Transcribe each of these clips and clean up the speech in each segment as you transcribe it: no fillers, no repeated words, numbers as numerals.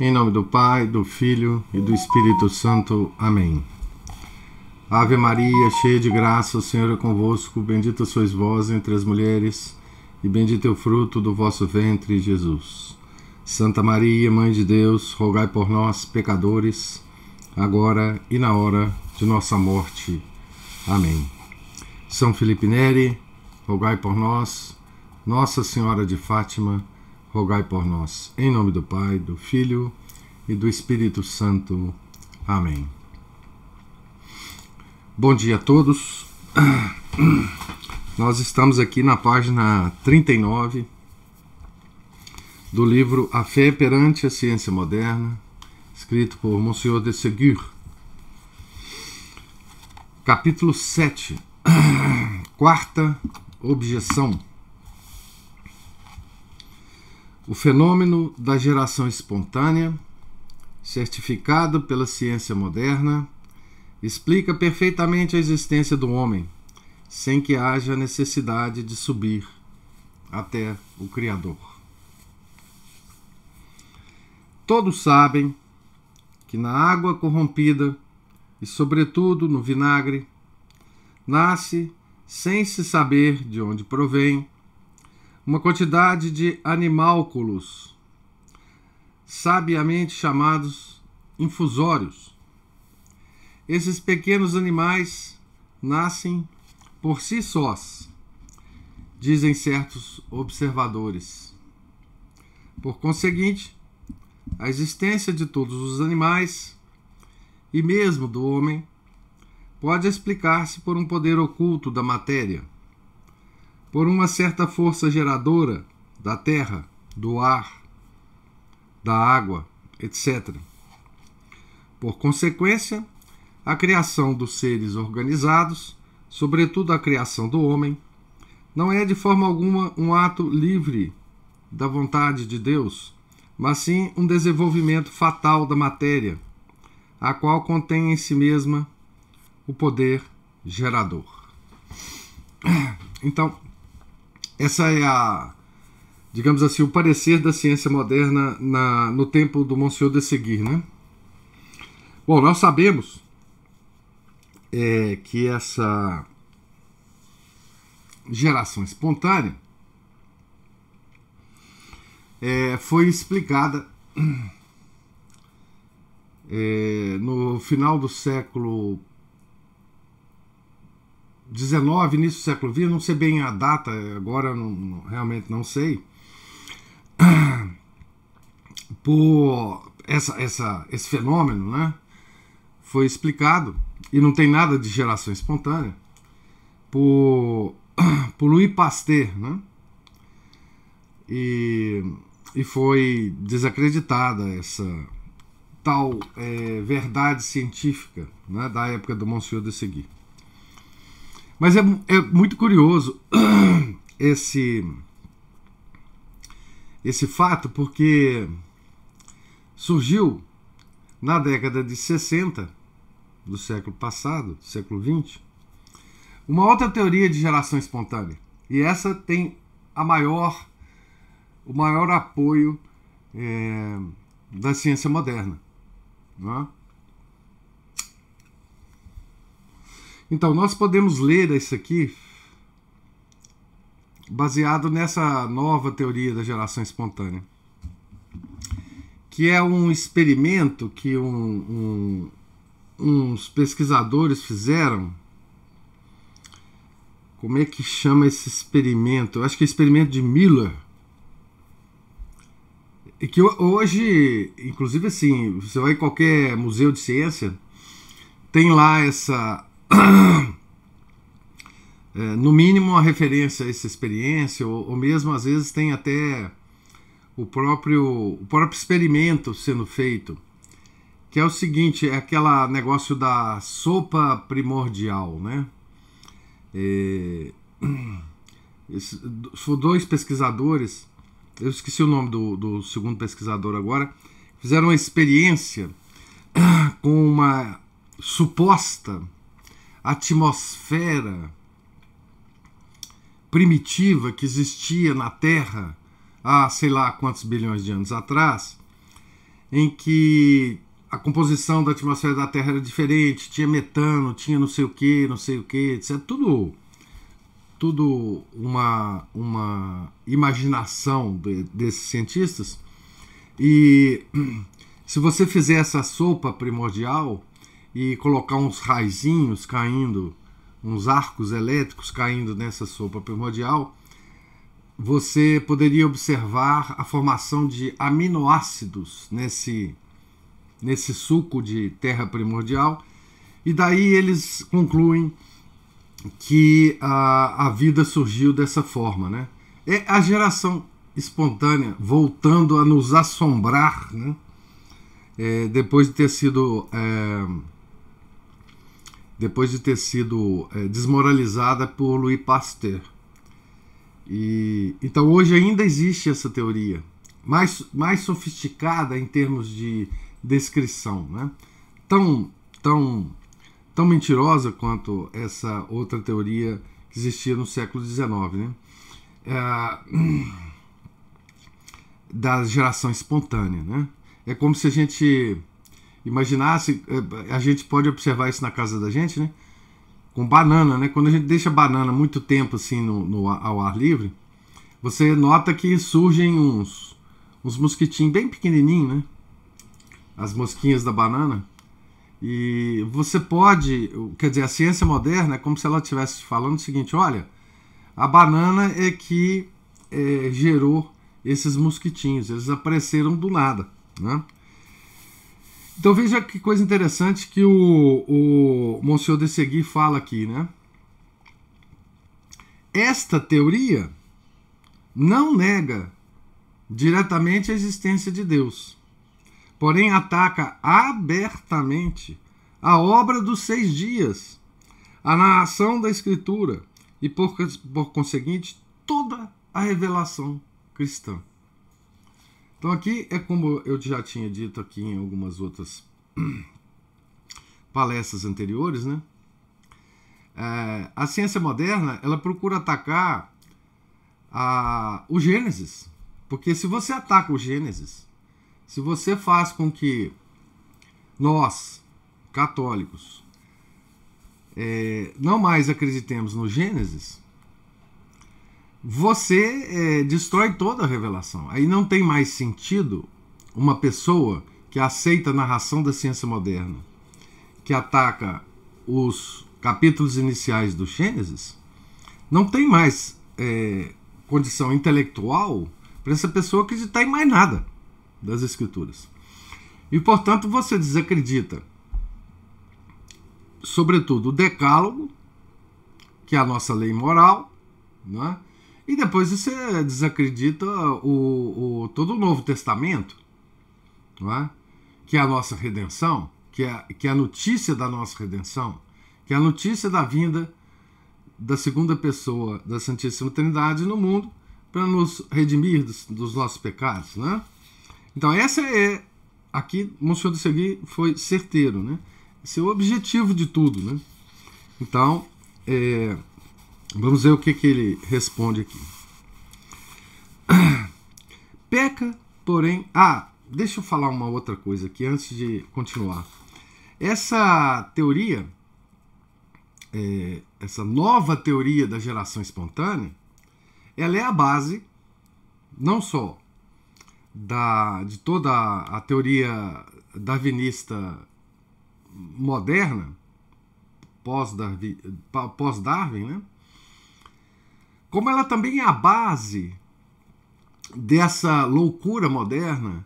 Em nome do Pai, do Filho e do Espírito Santo. Amém. Ave Maria, cheia de graça, o Senhor é convosco. Bendita sois vós entre as mulheres, e bendito é o fruto do vosso ventre, Jesus. Santa Maria, Mãe de Deus, rogai por nós, pecadores, agora e na hora de nossa morte. Amém. São Felipe Neri, rogai por nós. Nossa Senhora de Fátima, rogai por nós. Em nome do Pai, do Filho e do Espírito Santo. Amém. Bom dia a todos. Nós estamos aqui na página 39 do livro A Fé perante a Ciência Moderna, escrito por Monsieur de Ségur. Capítulo 7. Quarta objeção. O fenômeno da geração espontânea, certificado pela ciência moderna, explica perfeitamente a existência do homem, sem que haja necessidade de subir até o Criador. Todos sabem que na água corrompida, e sobretudo no vinagre, nasce, sem se saber de onde provém, uma quantidade de animálculos, sabiamente chamados infusórios. Esses pequenos animais nascem por si sós, dizem certos observadores. Por conseguinte, a existência de todos os animais, e mesmo do homem, pode explicar-se por um poder oculto da matéria, por uma certa força geradora da terra, do ar, da água, etc. Por consequência, a criação dos seres organizados, sobretudo a criação do homem, não é de forma alguma um ato livre da vontade de Deus, mas sim um desenvolvimento fatal da matéria, a qual contém em si mesma o poder gerador. Então, essa é digamos assim, o parecer da ciência moderna no tempo do Monsieur de Ségur, né? Bom, nós sabemos que essa geração espontânea foi explicada no final do século XIX, início do século XX, não sei bem a data, agora realmente não sei, por esse fenômeno, né, foi explicado, e não tem nada de geração espontânea, por Louis Pasteur, né, e foi desacreditada essa tal verdade científica, né, da época do Monsieur de Ségur. Mas é muito curioso esse fato, porque surgiu na década de 60 do século passado, século XX, uma outra teoria de geração espontânea. E essa tem o maior apoio da ciência moderna, não é? Então, nós podemos ler isso aqui baseado nessa nova teoria da geração espontânea, que é um experimento que uns pesquisadores fizeram. Como é que chama esse experimento? Eu acho que é o experimento de Miller. E que hoje, inclusive assim, você vai em qualquer museu de ciência, tem lá no mínimo uma referência a essa experiência, ou mesmo às vezes tem até o próprio experimento sendo feito, que é o seguinte, é aquele negócio da sopa primordial, né? Foram dois pesquisadores, eu esqueci o nome do segundo pesquisador agora, fizeram uma experiência com uma suposta atmosfera primitiva que existia na Terra há sei lá quantos bilhões de anos atrás, em que a composição da atmosfera da Terra era diferente, tinha metano, tinha não sei o que, etc. Tudo uma imaginação desses cientistas. E se você fizer essa sopa primordial e colocar uns raizinhos caindo, uns arcos elétricos caindo nessa sopa primordial, você poderia observar a formação de aminoácidos nesse suco de terra primordial, e daí eles concluem que a vida surgiu dessa forma, né? É a geração espontânea voltando a nos assombrar, né? Depois de ter sido desmoralizada por Louis Pasteur. Então hoje ainda existe essa teoria, mais sofisticada em termos de descrição, né? Tão mentirosa quanto essa outra teoria que existia no século XIX, né? Da geração espontânea, né? É como se a gente imaginasse, a gente pode observar isso na casa da gente, né? Com banana, né? Quando a gente deixa banana muito tempo assim ao ar livre, você nota que surgem uns mosquitinhos bem pequenininhos, né? As mosquinhas da banana. E você pode, quer dizer, a ciência moderna é como se ela estivesse falando o seguinte: olha, a banana é que gerou esses mosquitinhos, eles apareceram do nada, né? Então veja que coisa interessante que o Monsieur de Segui fala aqui, né? Esta teoria não nega diretamente a existência de Deus, porém ataca abertamente a obra dos 6 dias, a narração da Escritura e, por conseguinte, toda a revelação cristã. Então aqui é como eu já tinha dito aqui em algumas outras palestras anteriores, né? A ciência moderna, ela procura atacar o Gênesis, porque se você ataca o Gênesis, se você faz com que nós, católicos, não mais acreditemos no Gênesis, você destrói toda a revelação. Aí não tem mais sentido uma pessoa que aceita a narração da ciência moderna, que ataca os capítulos iniciais do Gênesis, não tem mais condição intelectual para essa pessoa acreditar em mais nada das Escrituras. E, portanto, você desacredita, sobretudo, o Decálogo, que é a nossa lei moral, né? E depois você desacredita todo o Novo Testamento, não é? Que é a nossa redenção, que é a notícia da nossa redenção, que é a notícia da vinda da segunda pessoa da Santíssima Trindade no mundo para nos redimir dos nossos pecados, né? Então essa aqui Monsieur de Segui foi certeiro, né? Esse é o objetivo de tudo, né? Então vamos ver o que ele responde aqui. Peca, porém... deixa eu falar uma outra coisa aqui antes de continuar. Essa teoria, essa nova teoria da geração espontânea, ela é a base não só de toda a teoria darwinista moderna, pós-Darwin, né? Como ela também é a base dessa loucura moderna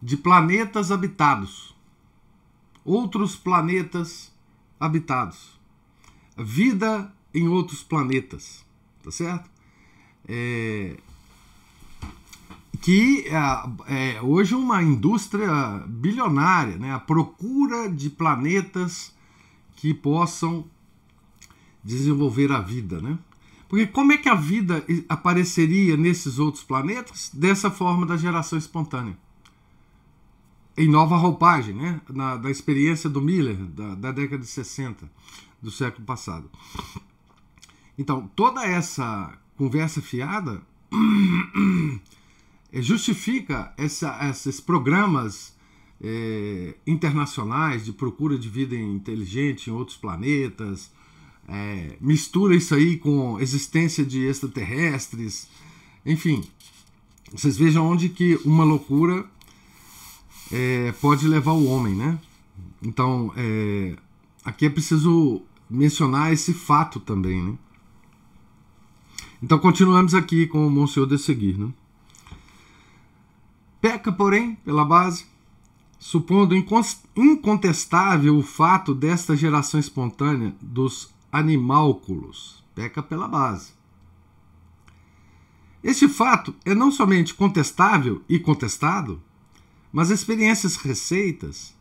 de planetas habitados, outros planetas habitados, vida em outros planetas, tá certo? Que hoje uma indústria bilionária, né? A procura de planetas que possam desenvolver a vida, né? Porque como é que a vida apareceria nesses outros planetas? Dessa forma da geração espontânea. Em nova roupagem, né? Da experiência do Miller, da década de 60, do século passado. Então, toda essa conversa fiada justifica esses programas internacionais de procura de vida inteligente em outros planetas, mistura isso aí com existência de extraterrestres, enfim, vocês vejam onde que uma loucura pode levar o homem, né? Então, aqui é preciso mencionar esse fato também, né? Então, continuamos aqui com o Monsieur de Seguir, né? Peca, porém, pela base, supondo incontestável o fato desta geração espontânea dos animálculos. Peca pela base. Este fato é não somente contestável e contestado, mas experiências recentes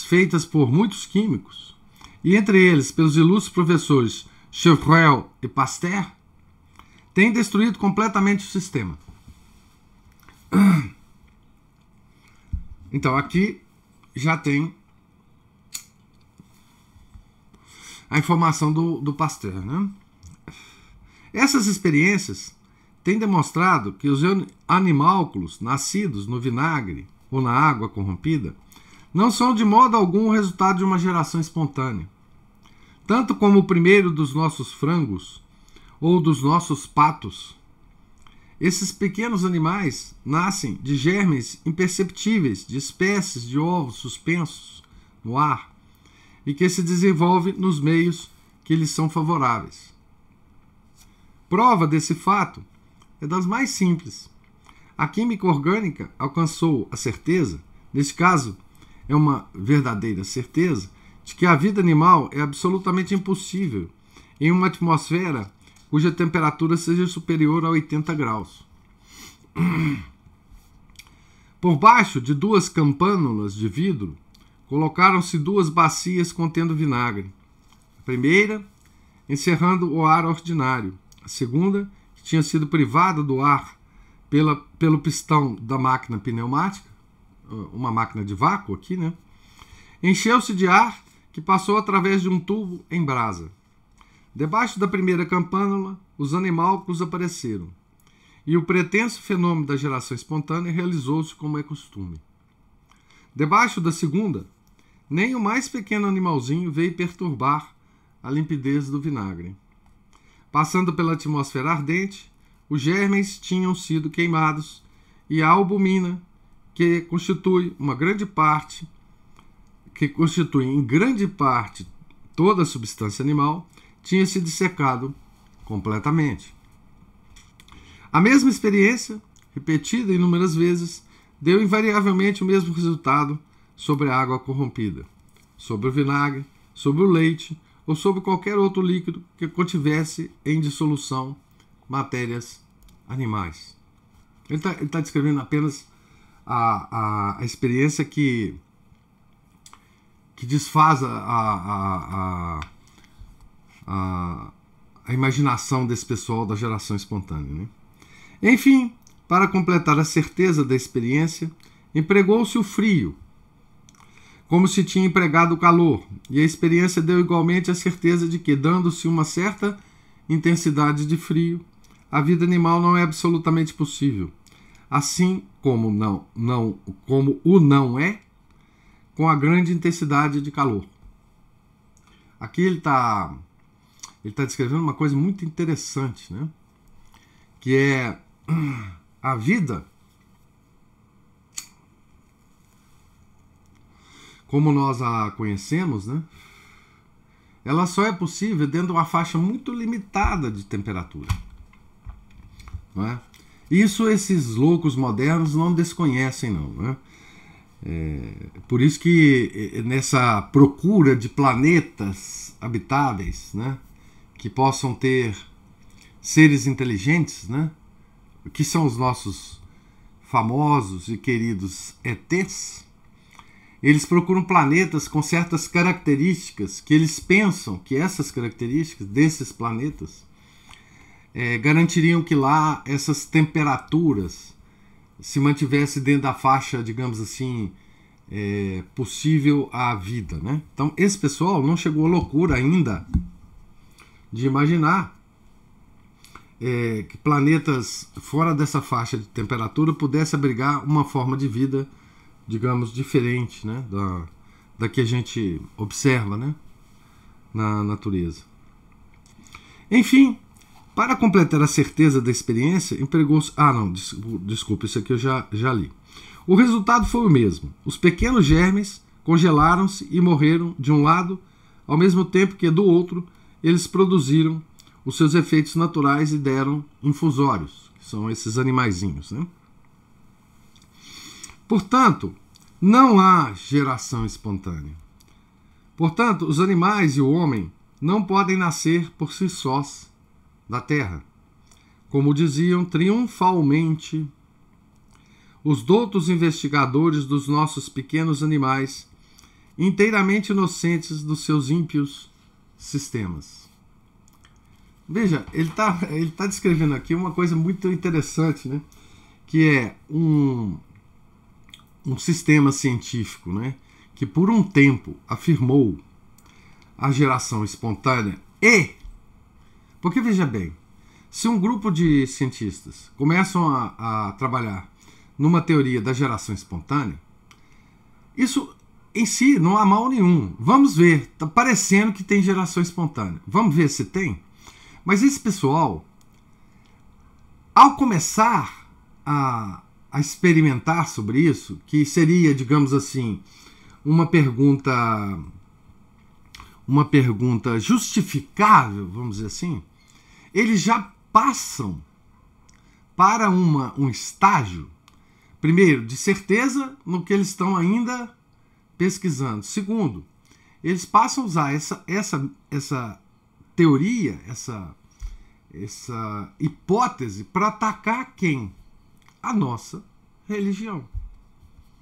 feitas por muitos químicos, e entre eles pelos ilustres professores Chevreul e Pasteur, têm destruído completamente o sistema. Então aqui já tem a informação do Pasteur, né? Essas experiências têm demonstrado que os animálculos nascidos no vinagre ou na água corrompida não são de modo algum o resultado de uma geração espontânea. Tanto como o primeiro dos nossos frangos ou dos nossos patos, esses pequenos animais nascem de germes imperceptíveis de espécies de ovos suspensos no ar e que se desenvolvem nos meios que lhes são favoráveis. Prova desse fato é das mais simples. A química orgânica alcançou a certeza, neste caso é uma verdadeira certeza, de que a vida animal é absolutamente impossível em uma atmosfera cuja temperatura seja superior a 80 graus. Por baixo de 2 campânulas de vidro, colocaram-se 2 bacias contendo vinagre. A primeira, encerrando o ar ordinário. A segunda, que tinha sido privada do ar pelo pistão da máquina pneumática, uma máquina de vácuo aqui, né? Encheu-se de ar que passou através de um tubo em brasa. Debaixo da primeira campânula, os animálculos apareceram, e o pretenso fenômeno da geração espontânea realizou-se como é costume. Debaixo da segunda, nem o mais pequeno animalzinho veio perturbar a limpidez do vinagre. Passando pela atmosfera ardente, os germes tinham sido queimados e a albumina, que constitui em grande parte toda a substância animal, tinha se dissecado completamente. A mesma experiência, repetida inúmeras vezes, deu invariavelmente o mesmo resultado sobre a água corrompida, sobre o vinagre, sobre o leite ou sobre qualquer outro líquido que contivesse em dissolução matérias animais. Ele está descrevendo apenas a experiência que desfaz a imaginação desse pessoal da geração espontânea, né? Enfim, para completar a certeza da experiência, empregou-se o frio, como se tinha empregado o calor, e a experiência deu igualmente a certeza de que, dando-se uma certa intensidade de frio, a vida animal não é absolutamente possível, assim como o não é com a grande intensidade de calor. Aqui ele está descrevendo uma coisa muito interessante, né? Que é a vida como nós a conhecemos, né? Ela só é possível dentro de uma faixa muito limitada de temperatura, não é? Isso esses loucos modernos não desconhecem, não, né? Por isso que nessa procura de planetas habitáveis, né, que possam ter seres inteligentes, né, que são os nossos famosos e queridos ETs, eles procuram planetas com certas características que eles pensam que essas características desses planetas garantiriam que lá essas temperaturas se mantivesse dentro da faixa, digamos assim, possível à vida, né? Então, esse pessoal não chegou à loucura ainda de imaginar que planetas fora dessa faixa de temperatura pudessem abrigar uma forma de vida, digamos, diferente, né, da que a gente observa, né, na natureza. Enfim, para completar a certeza da experiência, empregou-se... desculpa, isso aqui eu já li. O resultado foi o mesmo. Os pequenos germes congelaram-se e morreram de um lado, ao mesmo tempo que do outro eles produziram os seus efeitos naturais e deram infusórios, que são esses animaizinhos, né? Portanto, não há geração espontânea. Portanto, os animais e o homem não podem nascer por si sós da terra. Como diziam triunfalmente os doutos investigadores dos nossos pequenos animais, inteiramente inocentes dos seus ímpios sistemas. Veja, ele tá descrevendo aqui uma coisa muito interessante, né? Que é um sistema científico, né? Que por um tempo afirmou a geração espontânea porque, veja bem, se um grupo de cientistas começam a trabalhar numa teoria da geração espontânea, isso em si não há mal nenhum. Vamos ver, está parecendo que tem geração espontânea. Vamos ver se tem. Mas esse pessoal, ao começar a experimentar sobre isso, que seria, digamos assim, uma pergunta justificável, vamos dizer assim, eles já passam para um estágio, primeiro, de certeza no que eles estão ainda pesquisando. Segundo, eles passam a usar essa teoria, essa hipótese para atacar quem? A nossa religião,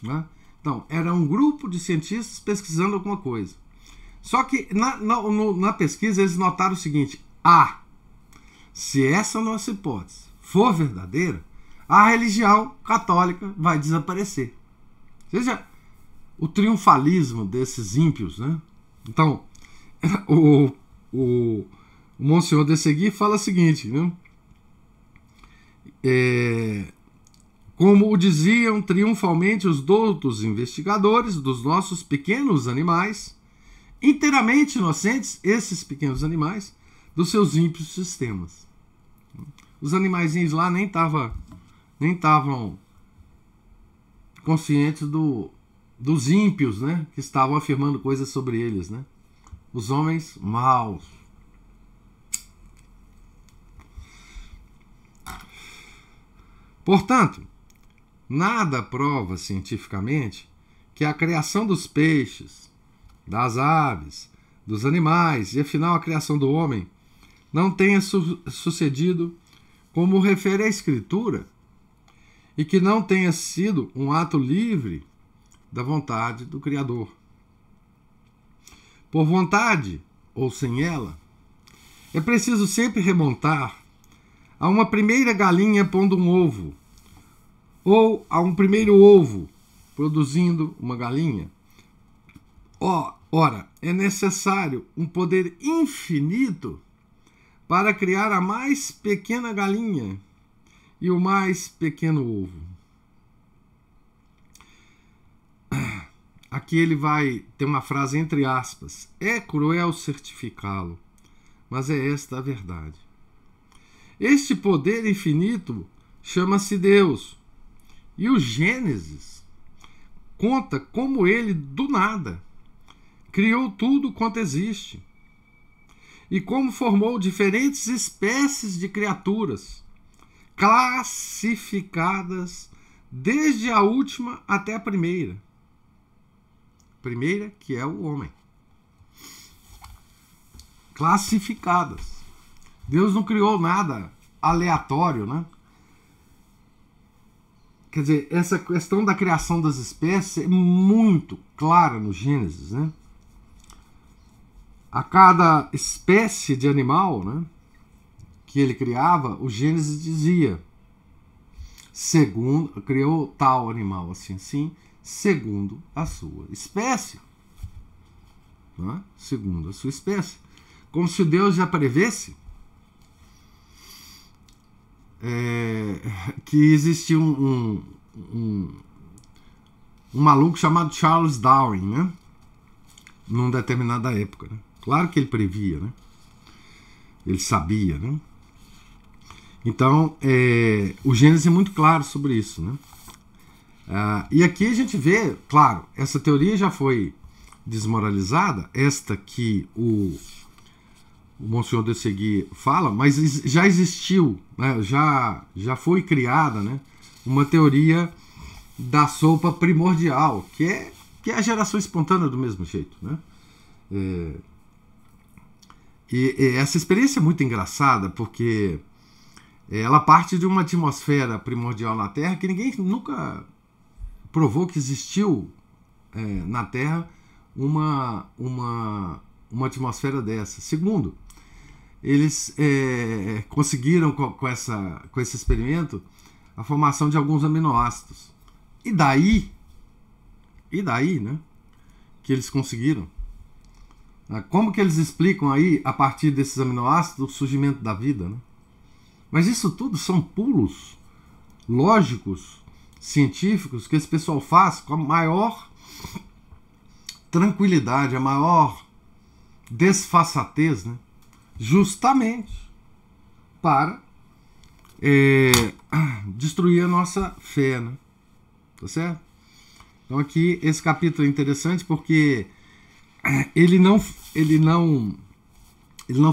né? Então, era um grupo de cientistas pesquisando alguma coisa. Só que na pesquisa eles notaram o seguinte: se essa nossa hipótese for verdadeira, a religião católica vai desaparecer. Veja o triunfalismo desses ímpios, né? Então, o Monsenhor de Segui fala o seguinte, né? Como o diziam triunfalmente os doutos investigadores dos nossos pequenos animais, inteiramente inocentes, esses pequenos animais, dos seus ímpios sistemas. Os animaizinhos lá nem estavam conscientes dos ímpios, né, que estavam afirmando coisas sobre eles, né? Os homens maus. Portanto, nada prova cientificamente que a criação dos peixes, das aves, dos animais e, afinal, a criação do homem não tenha sucedido como refere a Escritura e que não tenha sido um ato livre da vontade do Criador. Por vontade ou sem ela, é preciso sempre remontar a uma primeira galinha pondo um ovo, ou a um primeiro ovo produzindo uma galinha. Ora, é necessário um poder infinito para criar a mais pequena galinha e o mais pequeno ovo. Aqui ele vai ter uma frase entre aspas: é cruel certificá-lo, mas é esta a verdade. Este poder infinito chama-se Deus, e o Gênesis conta como ele, do nada, criou tudo quanto existe, e como formou diferentes espécies de criaturas, classificadas desde a última até a primeira. Primeira, que é o homem. Classificadas. Deus não criou nada aleatório, né? Quer dizer, essa questão da criação das espécies é muito clara no Gênesis, né? A cada espécie de animal, né, que ele criava, o Gênesis dizia: segundo, criou tal animal assim, segundo a sua espécie. Né? Segundo a sua espécie. Como se Deus já prevesse que existia um maluco chamado Charles Darwin, né? Numa determinada época, né? Claro que ele previa, né? Ele sabia, né? Então, o Gênesis é muito claro sobre isso, né? E aqui a gente vê, claro, essa teoria já foi desmoralizada, esta que o Monsenhor de Segui fala, mas já existiu, né? já foi criada, né? Uma teoria da sopa primordial, que é a geração espontânea do mesmo jeito, né? E essa experiência é muito engraçada, porque ela parte de uma atmosfera primordial na Terra que ninguém nunca provou que existiu na Terra uma atmosfera dessa. Segundo, eles conseguiram com esse experimento a formação de alguns aminoácidos. E daí, né, que eles conseguiram? Como que eles explicam aí, a partir desses aminoácidos, o surgimento da vida, né? Mas isso tudo são pulos lógicos, científicos, que esse pessoal faz com a maior tranquilidade, a maior desfaçatez, né? Justamente para destruir a nossa fé, né? Tá certo? Então aqui esse capítulo é interessante porque ele não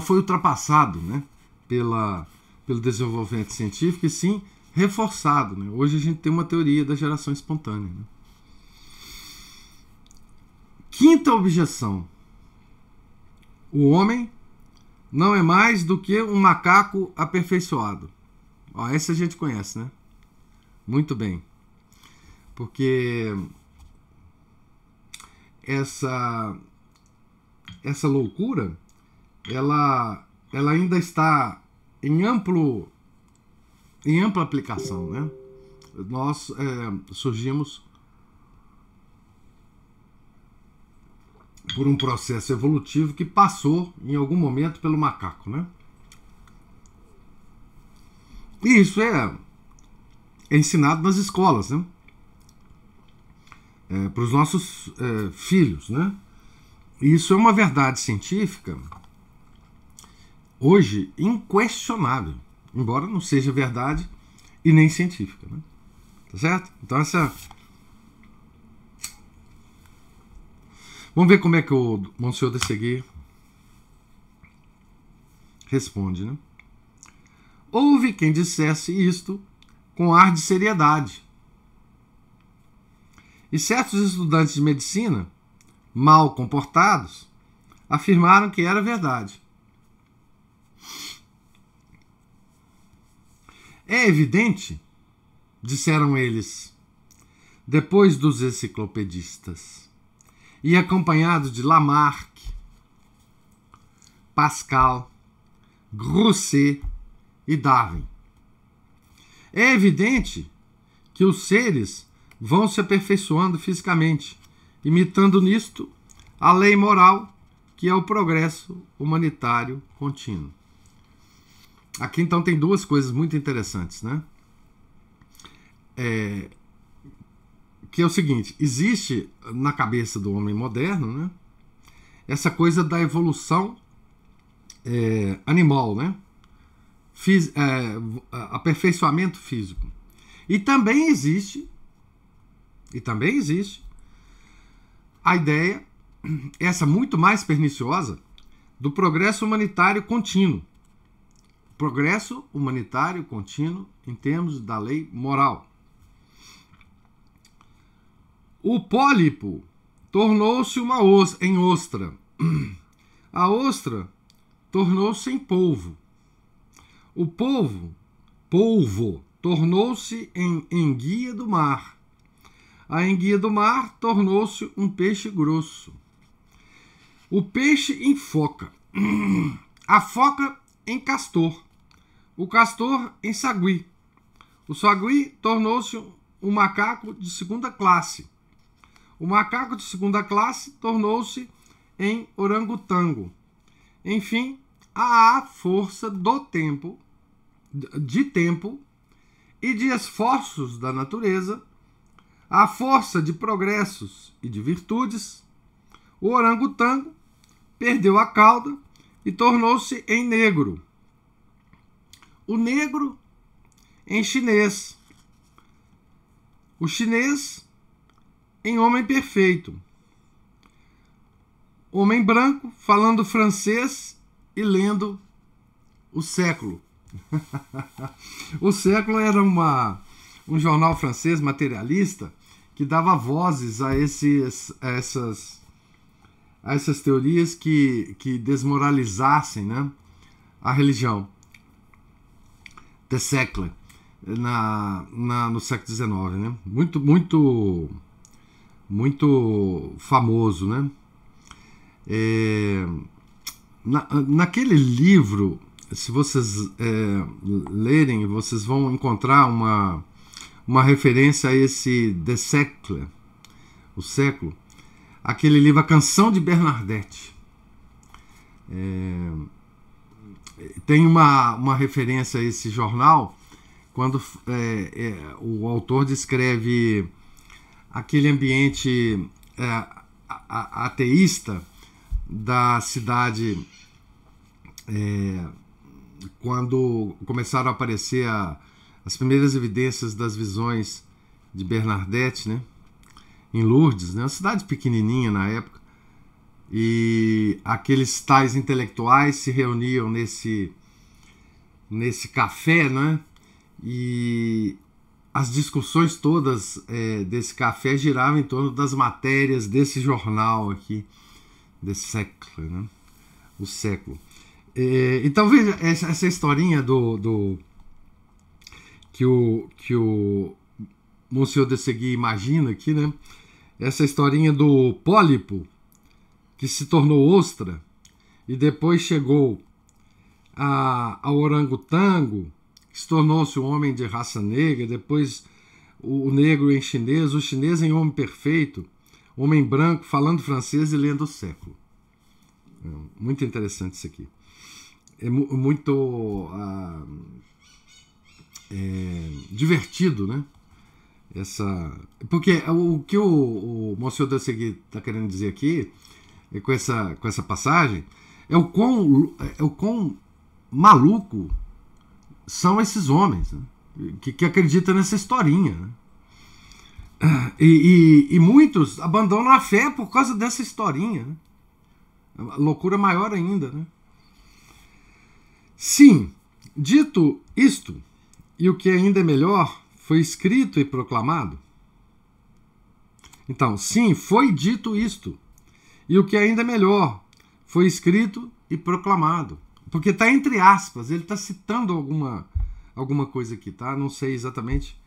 foi ultrapassado, né, pelo desenvolvimento científico, e sim reforçado, né? Hoje a gente tem uma teoria da geração espontânea, né? Quinta objeção: o homem não é mais do que um macaco aperfeiçoado. Essa a gente conhece, né? Muito bem. Porque essa loucura, ela ainda está em ampla aplicação, né? Nós surgimos por um processo evolutivo que passou em algum momento pelo macaco, né? E isso é ensinado nas escolas, né? Para os nossos filhos, né? E isso é uma verdade científica hoje inquestionável, embora não seja verdade e nem científica, né? Tá certo? Então vamos ver como é que o Monsenhor de Segui responde, né? Houve quem dissesse isto com ar de seriedade. E certos estudantes de medicina, mal comportados, afirmaram que era verdade. É evidente, disseram eles, depois dos enciclopedistas, e acompanhados de Lamarck, Pascal, Grousset e Darwin. É evidente que os seres vão se aperfeiçoando fisicamente, imitando nisto a lei moral, que é o progresso humanitário contínuo. Aqui então tem duas coisas muito interessantes, né? Que é o seguinte: existe na cabeça do homem moderno, né, essa coisa da evolução animal, né? Aperfeiçoamento físico. E também existe a ideia, essa muito mais perniciosa, do progresso humanitário contínuo. Progresso humanitário contínuo em termos da lei moral. O pólipo tornou-se em ostra. A ostra tornou-se em polvo. O polvo tornou-se em enguia do mar. A enguia do mar tornou-se um peixe grosso. O peixe em foca. A foca em castor. O castor em sagui. O sagui tornou-se um macaco de segunda classe. O macaco de segunda classe tornou-se em orangotango. Enfim, à força do tempo, de tempo e de esforços da natureza, à força de progressos e de virtudes, o orangotango perdeu a cauda e tornou-se em negro. O negro em chinês. O chinês em homem perfeito. Homem branco falando francês e lendo O Século. O Século era um jornal francês materialista que dava vozes a essas teorias que desmoralizassem, né, a religião. The Século, no século XIX, né? Muito famoso, né? Naquele livro, se vocês lerem, vocês vão encontrar uma referência a esse The Século, O Século, aquele livro A Canção de Bernadette. Tem uma referência a esse jornal quando o autor descreve aquele ambiente ateísta da cidade, quando começaram a aparecer as primeiras evidências das visões de Bernadette, né, em Lourdes, né, uma cidade pequenininha na época, e aqueles tais intelectuais se reuniam nesse café, né, e as discussões todas desse café giravam em torno das matérias desse jornal aqui, desse século, né? O Século. Então veja essa historinha que o Monsieur de Segui imagina aqui, né? Essa historinha do pólipo que se tornou ostra e depois chegou ao orangotango, que se tornou-se um homem de raça negra, depois o negro em chinês, o chinês em homem perfeito, homem branco falando francês e lendo O Século. Muito interessante isso aqui. É muito divertido, né? Porque o que o Monsieur de Segui está querendo dizer aqui, com essa passagem, é o quão maluco são esses homens, né, que acreditam nessa historinha, né? E muitos abandonam a fé por causa dessa historinha, né? Uma loucura maior ainda, né? Sim, dito isto, e o que ainda é melhor, foi escrito e proclamado. Então, sim, foi dito isto, e o que ainda é melhor, foi escrito e proclamado. Porque está entre aspas, ele está citando alguma coisa aqui, tá? Não sei exatamente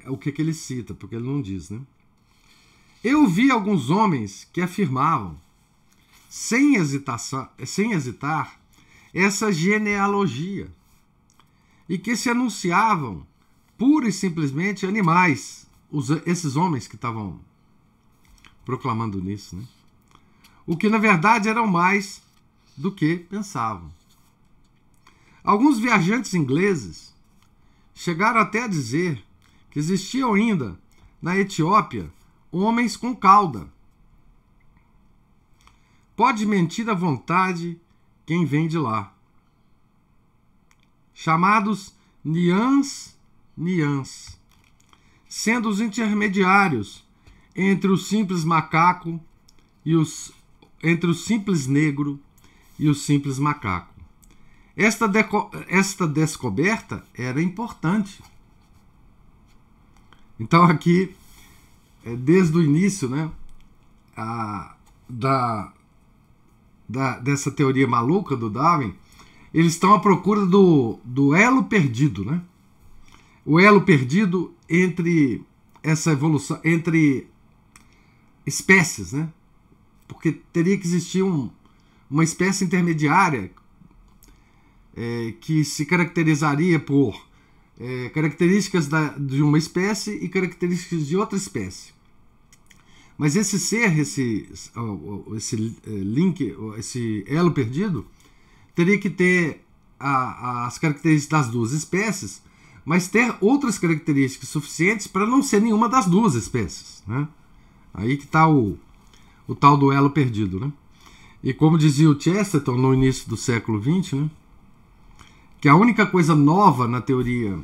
o que ele cita, porque ele não diz, né? Eu vi alguns homens que afirmavam, sem hesitar, essa genealogia, e que se anunciavam pura e simplesmente animais, esses homens que estavam proclamando nisso, né? O que na verdade eram mais do que pensavam. Alguns viajantes ingleses chegaram até a dizer que existiam ainda na Etiópia homens com cauda. Pode mentir à vontade quem vem de lá. Chamados Niãs, sendo os intermediários entre o simples macaco entre o simples negro e o simples macaco. Esta descoberta era importante. Então aqui, desde o início, né, dessa teoria maluca do Darwin, eles estão à procura do elo perdido, né? O elo perdido entre essa evolução, entre espécies, né? Porque teria que existir uma espécie intermediária que se caracterizaria por características de uma espécie e características de outra espécie. Mas esse ser, esse link, esse elo perdido, teria que ter as características das duas espécies, mas ter outras características suficientes para não ser nenhuma das duas espécies, né? Aí que está o tal do elo perdido, né? E como dizia o Chesterton no início do século XX, né, que a única coisa nova na teoria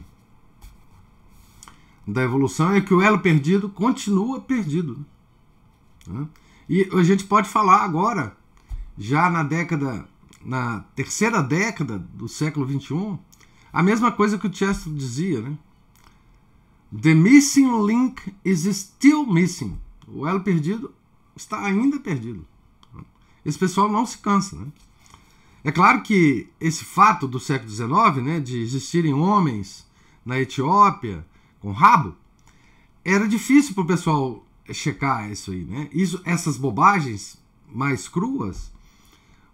da evolução é que o elo perdido continua perdido, né? E a gente pode falar agora, já na terceira década do século XXI, a mesma coisa que o Chesterton dizia, né? The missing link is still missing. O elo perdido está ainda perdido. Esse pessoal não se cansa, né? É claro que esse fato do século XIX, né, de existirem homens na Etiópia com rabo, era difícil para o pessoal checar isso aí, né? Essas bobagens mais cruas,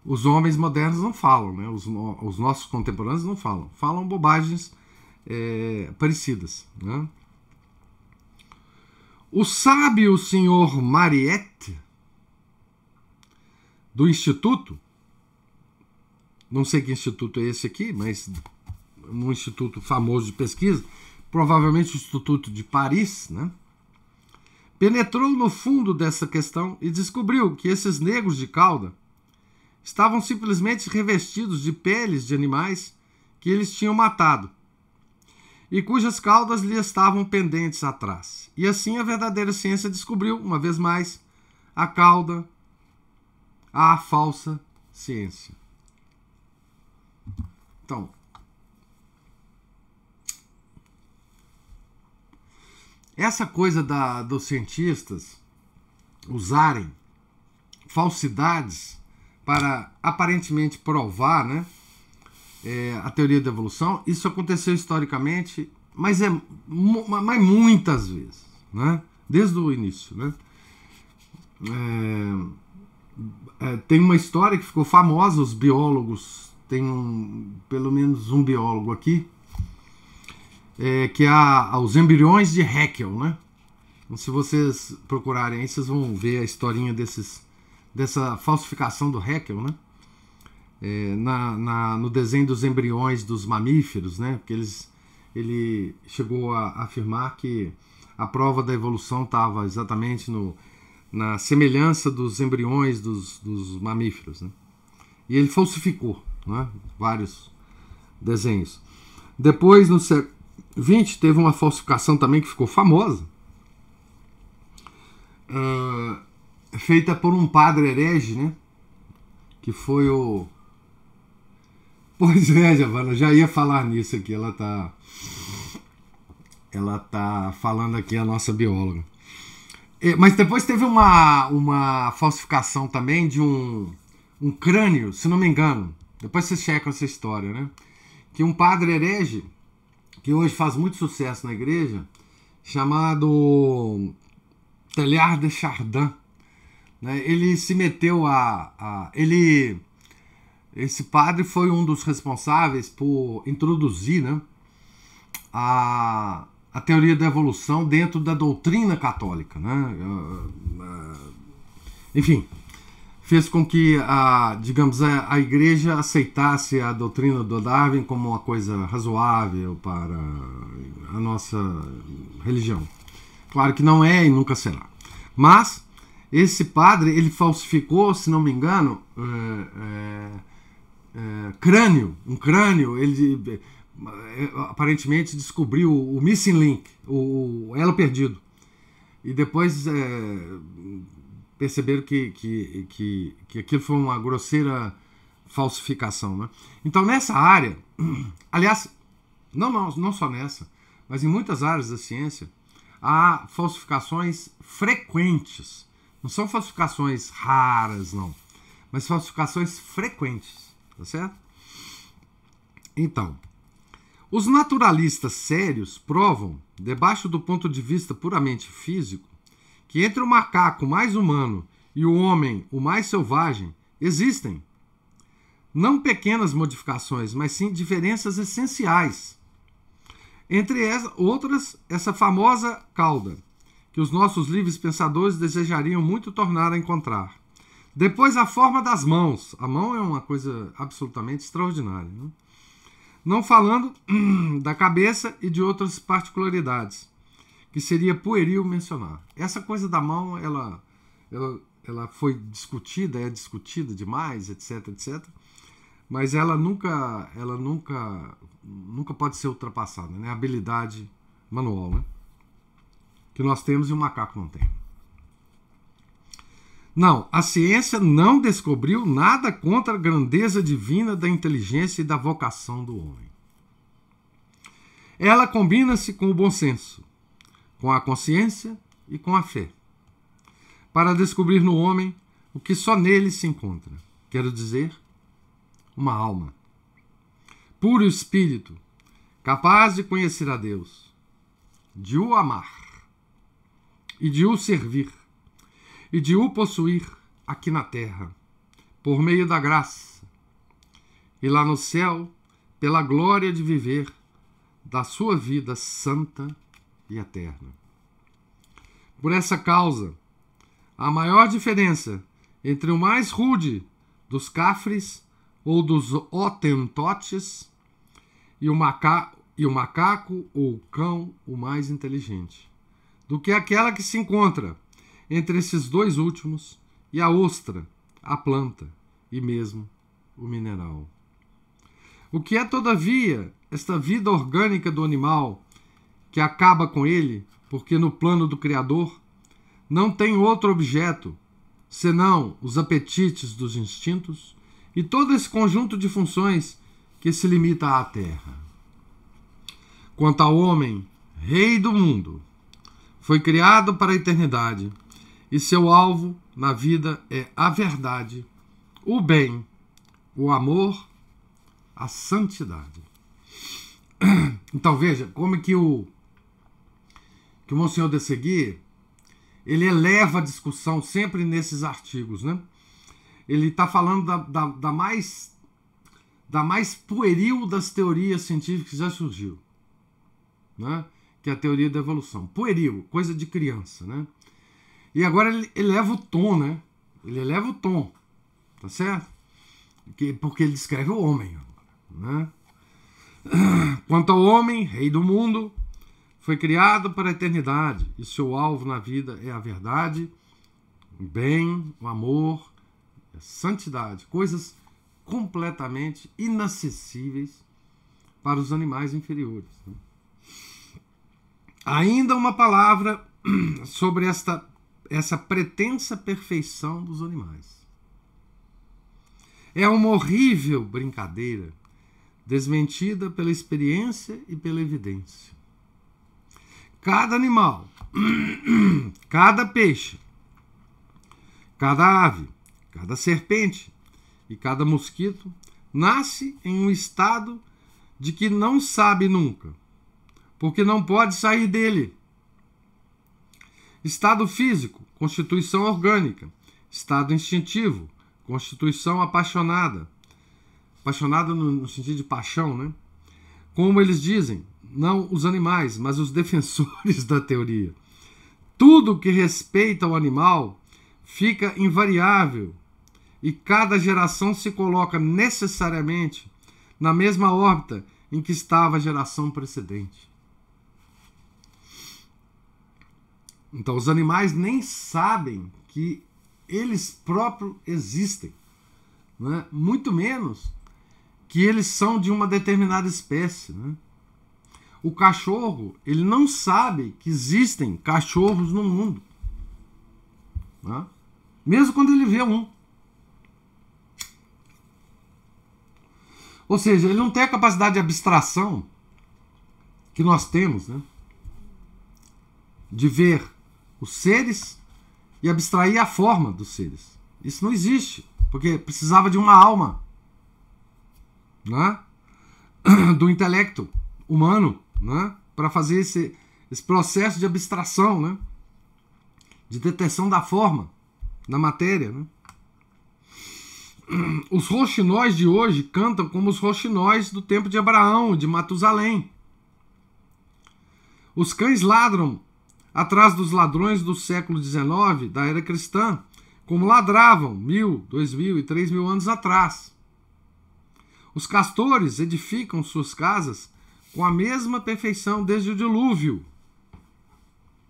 os homens modernos não falam, né? Os nossos contemporâneos não falam. Falam bobagens parecidas, né? O sábio senhor Mariette, do Instituto, não sei que instituto é esse aqui, mas um instituto famoso de pesquisa, provavelmente o Instituto de Paris, né? Penetrou no fundo dessa questão e descobriu que esses negros de cauda estavam simplesmente revestidos de peles de animais que eles tinham matado e cujas caudas lhe estavam pendentes atrás. E assim a verdadeira ciência descobriu, uma vez mais, a cauda à falsa ciência. Então, essa coisa dos cientistas usarem falsidades para aparentemente provar, né, a teoria da evolução, isso aconteceu historicamente, mas muitas vezes, né, desde o início, né? Tem uma história que ficou famosa, os biólogos, pelo menos um biólogo aqui, que é os embriões de Haeckel, né? Então, se vocês procurarem aí, vocês vão ver a historinha dessa falsificação do Haeckel, né? No desenho dos embriões dos mamíferos, né? Porque ele chegou a afirmar que a prova da evolução estava exatamente na semelhança dos embriões dos mamíferos, né? E ele falsificou, né, vários desenhos. Depois, no século XX, teve uma falsificação também que ficou famosa, feita por um padre herege, né, que foi o... Pois é, Giovana, eu já ia falar nisso aqui, ela tá falando aqui, a nossa bióloga. Mas depois teve uma falsificação também de um crânio, se não me engano. Depois vocês checam essa história, né? Que um padre herege, que hoje faz muito sucesso na igreja, chamado Teilhard de Chardin, né? Ele se meteu esse padre foi um dos responsáveis por introduzir, né, a teoria da evolução dentro da doutrina católica, né? Enfim, fez com que a igreja aceitasse a doutrina do Darwin como uma coisa razoável para a nossa religião. Claro que não é e nunca será. Mas esse padre, ele falsificou, se não me engano, um crânio, ele aparentemente descobriu o missing link, o elo perdido. E depois perceberam que aquilo foi uma grosseira falsificação, né? Então, nessa área, aliás, não só nessa, mas em muitas áreas da ciência, há falsificações frequentes. Não são falsificações raras, não, mas falsificações frequentes, tá certo? Então, os naturalistas sérios provam, debaixo do ponto de vista puramente físico, que entre o macaco mais humano e o homem, o mais selvagem, existem não pequenas modificações, mas sim diferenças essenciais. Entre outras, essa famosa cauda, que os nossos livres pensadores desejariam muito tornar a encontrar. Depois, a forma das mãos. A mão é uma coisa absolutamente extraordinária, né? não falando da cabeça e de outras particularidades, que seria pueril mencionar. Essa coisa da mão, ela foi discutida, é discutida demais, etc, etc, mas ela nunca pode ser ultrapassada, né? A habilidade manual, né? Que nós temos e o macaco não tem. Não, a ciência não descobriu nada contra a grandeza divina da inteligência e da vocação do homem. Ela combina-se com o bom senso, com a consciência e com a fé, para descobrir no homem o que só nele se encontra. Quero dizer, uma alma, puro espírito, capaz de conhecer a Deus, de o amar e de o servir, e de o possuir aqui na terra, por meio da graça, e lá no céu, pela glória de viver da sua vida santa e eterna. Por essa causa, a maior diferença entre o mais rude dos cafres ou dos hotentotes e o macaco ou o cão, o mais inteligente, do que aquela que se encontra entre esses dois últimos e a ostra, a planta e mesmo o mineral. O que é, todavia, esta vida orgânica do animal que acaba com ele, porque no plano do Criador não tem outro objeto senão os apetites dos instintos e todo esse conjunto de funções que se limita à terra. Quanto ao homem, rei do mundo, foi criado para a eternidade, e seu alvo na vida é a verdade, o bem, o amor, a santidade. Então veja como é que o Monsenhor de Seguir, ele eleva a discussão sempre nesses artigos, né? Ele está falando da mais pueril das teorias científicas que já surgiu, né? Que é a teoria da evolução. Pueril, coisa de criança, né? E agora ele eleva o tom, né? Ele eleva o tom, tá certo? Porque ele descreve o homem, né? Quanto ao homem, rei do mundo, foi criado para a eternidade, e seu alvo na vida é a verdade, o bem, o amor, a santidade, coisas completamente inacessíveis para os animais inferiores, né? Ainda uma palavra sobre essa pretensa perfeição dos animais. É uma horrível brincadeira, desmentida pela experiência e pela evidência. Cada animal, cada peixe, cada ave, cada serpente e cada mosquito nasce em um estado de que não sabe nunca, porque não pode sair dele. Estado físico, constituição orgânica. Estado instintivo, constituição apaixonada. Apaixonada no sentido de paixão, né? Como eles dizem, não os animais, mas os defensores da teoria. Tudo que respeita o animal fica invariável e cada geração se coloca necessariamente na mesma órbita em que estava a geração precedente. Então, os animais nem sabem que eles próprios existem, né? Muito menos que eles são de uma determinada espécie, né? O cachorro, ele não sabe que existem cachorros no mundo, né? Mesmo quando ele vê um. Ou seja, ele não tem a capacidade de abstração que nós temos, né? De ver os seres e abstrair a forma dos seres. Isso não existe, porque precisava de uma alma, né? Do intelecto humano, né? Para fazer esse processo de abstração, né? De detecção da forma, da matéria, né? Os roxinóis de hoje cantam como os roxinóis do tempo de Abraão, de Matusalém. Os cães ladram atrás dos ladrões do século XIX, da era cristã, como ladravam 1000, 2000 e 3000 anos atrás. Os castores edificam suas casas com a mesma perfeição desde o dilúvio.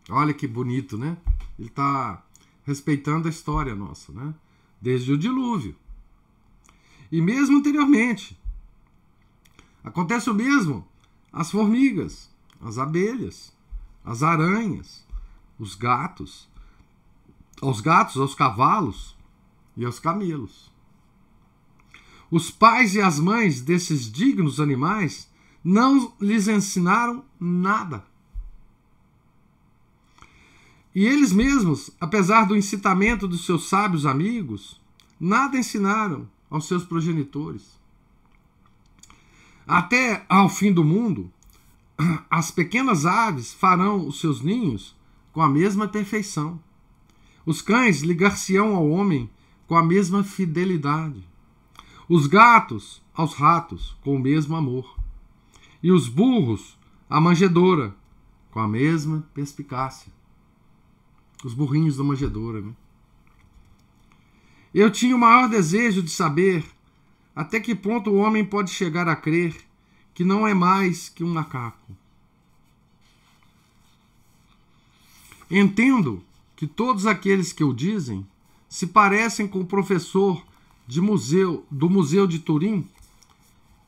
Olha que bonito, né? Ele está respeitando a história nossa, né? Desde o dilúvio. E mesmo anteriormente. Acontece o mesmo às formigas, às abelhas, às aranhas, os gatos, aos cavalos e aos camelos. Os pais e as mães desses dignos animais não lhes ensinaram nada. E eles mesmos, apesar do incitamento dos seus sábios amigos, nada ensinaram aos seus progenitores. Até ao fim do mundo, as pequenas aves farão os seus ninhos com a mesma perfeição. Os cães ligar-se-ão ao homem com a mesma fidelidade. Os gatos aos ratos com o mesmo amor. E os burros à manjedoura com a mesma perspicácia. Os burrinhos da manjedoura, né? Eu tinha o maior desejo de saber até que ponto o homem pode chegar a crer que não é mais que um macaco. Entendo que todos aqueles que o dizem se parecem com o professor do Museu de Turim,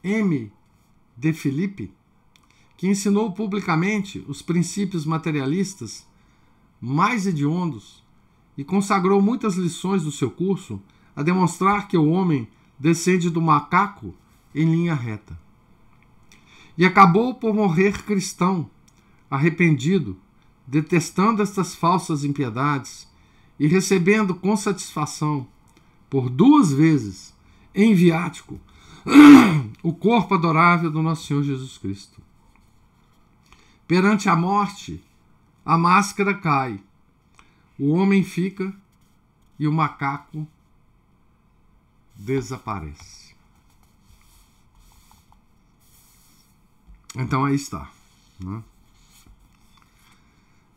M. de Filippi, que ensinou publicamente os princípios materialistas mais hediondos e consagrou muitas lições do seu curso a demonstrar que o homem descende do macaco em linha reta. E acabou por morrer cristão, arrependido, detestando estas falsas impiedades e recebendo com satisfação, por 2 vezes, em viático, o corpo adorável do nosso Senhor Jesus Cristo. Perante a morte, a máscara cai, o homem fica e o macaco desaparece. Então aí está, né?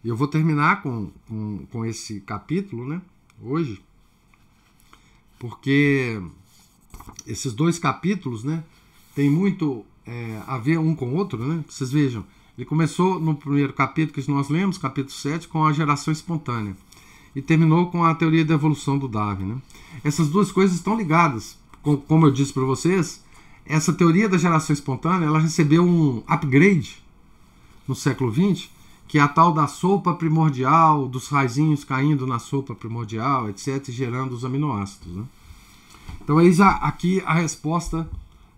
Eu vou terminar com esse capítulo, né, hoje, porque esses 2 capítulos, né, tem muito a ver um com o outro, né? Vocês vejam, ele começou no primeiro capítulo que nós lemos, capítulo 7, com a geração espontânea, e terminou com a teoria da evolução do Darwin, né? Essas 2 coisas estão ligadas. Como eu disse para vocês, essa teoria da geração espontânea, ela recebeu um upgrade no século XX, que é a tal da sopa primordial, dos raizinhos caindo na sopa primordial, etc., gerando os aminoácidos, né? Então, eis aqui a resposta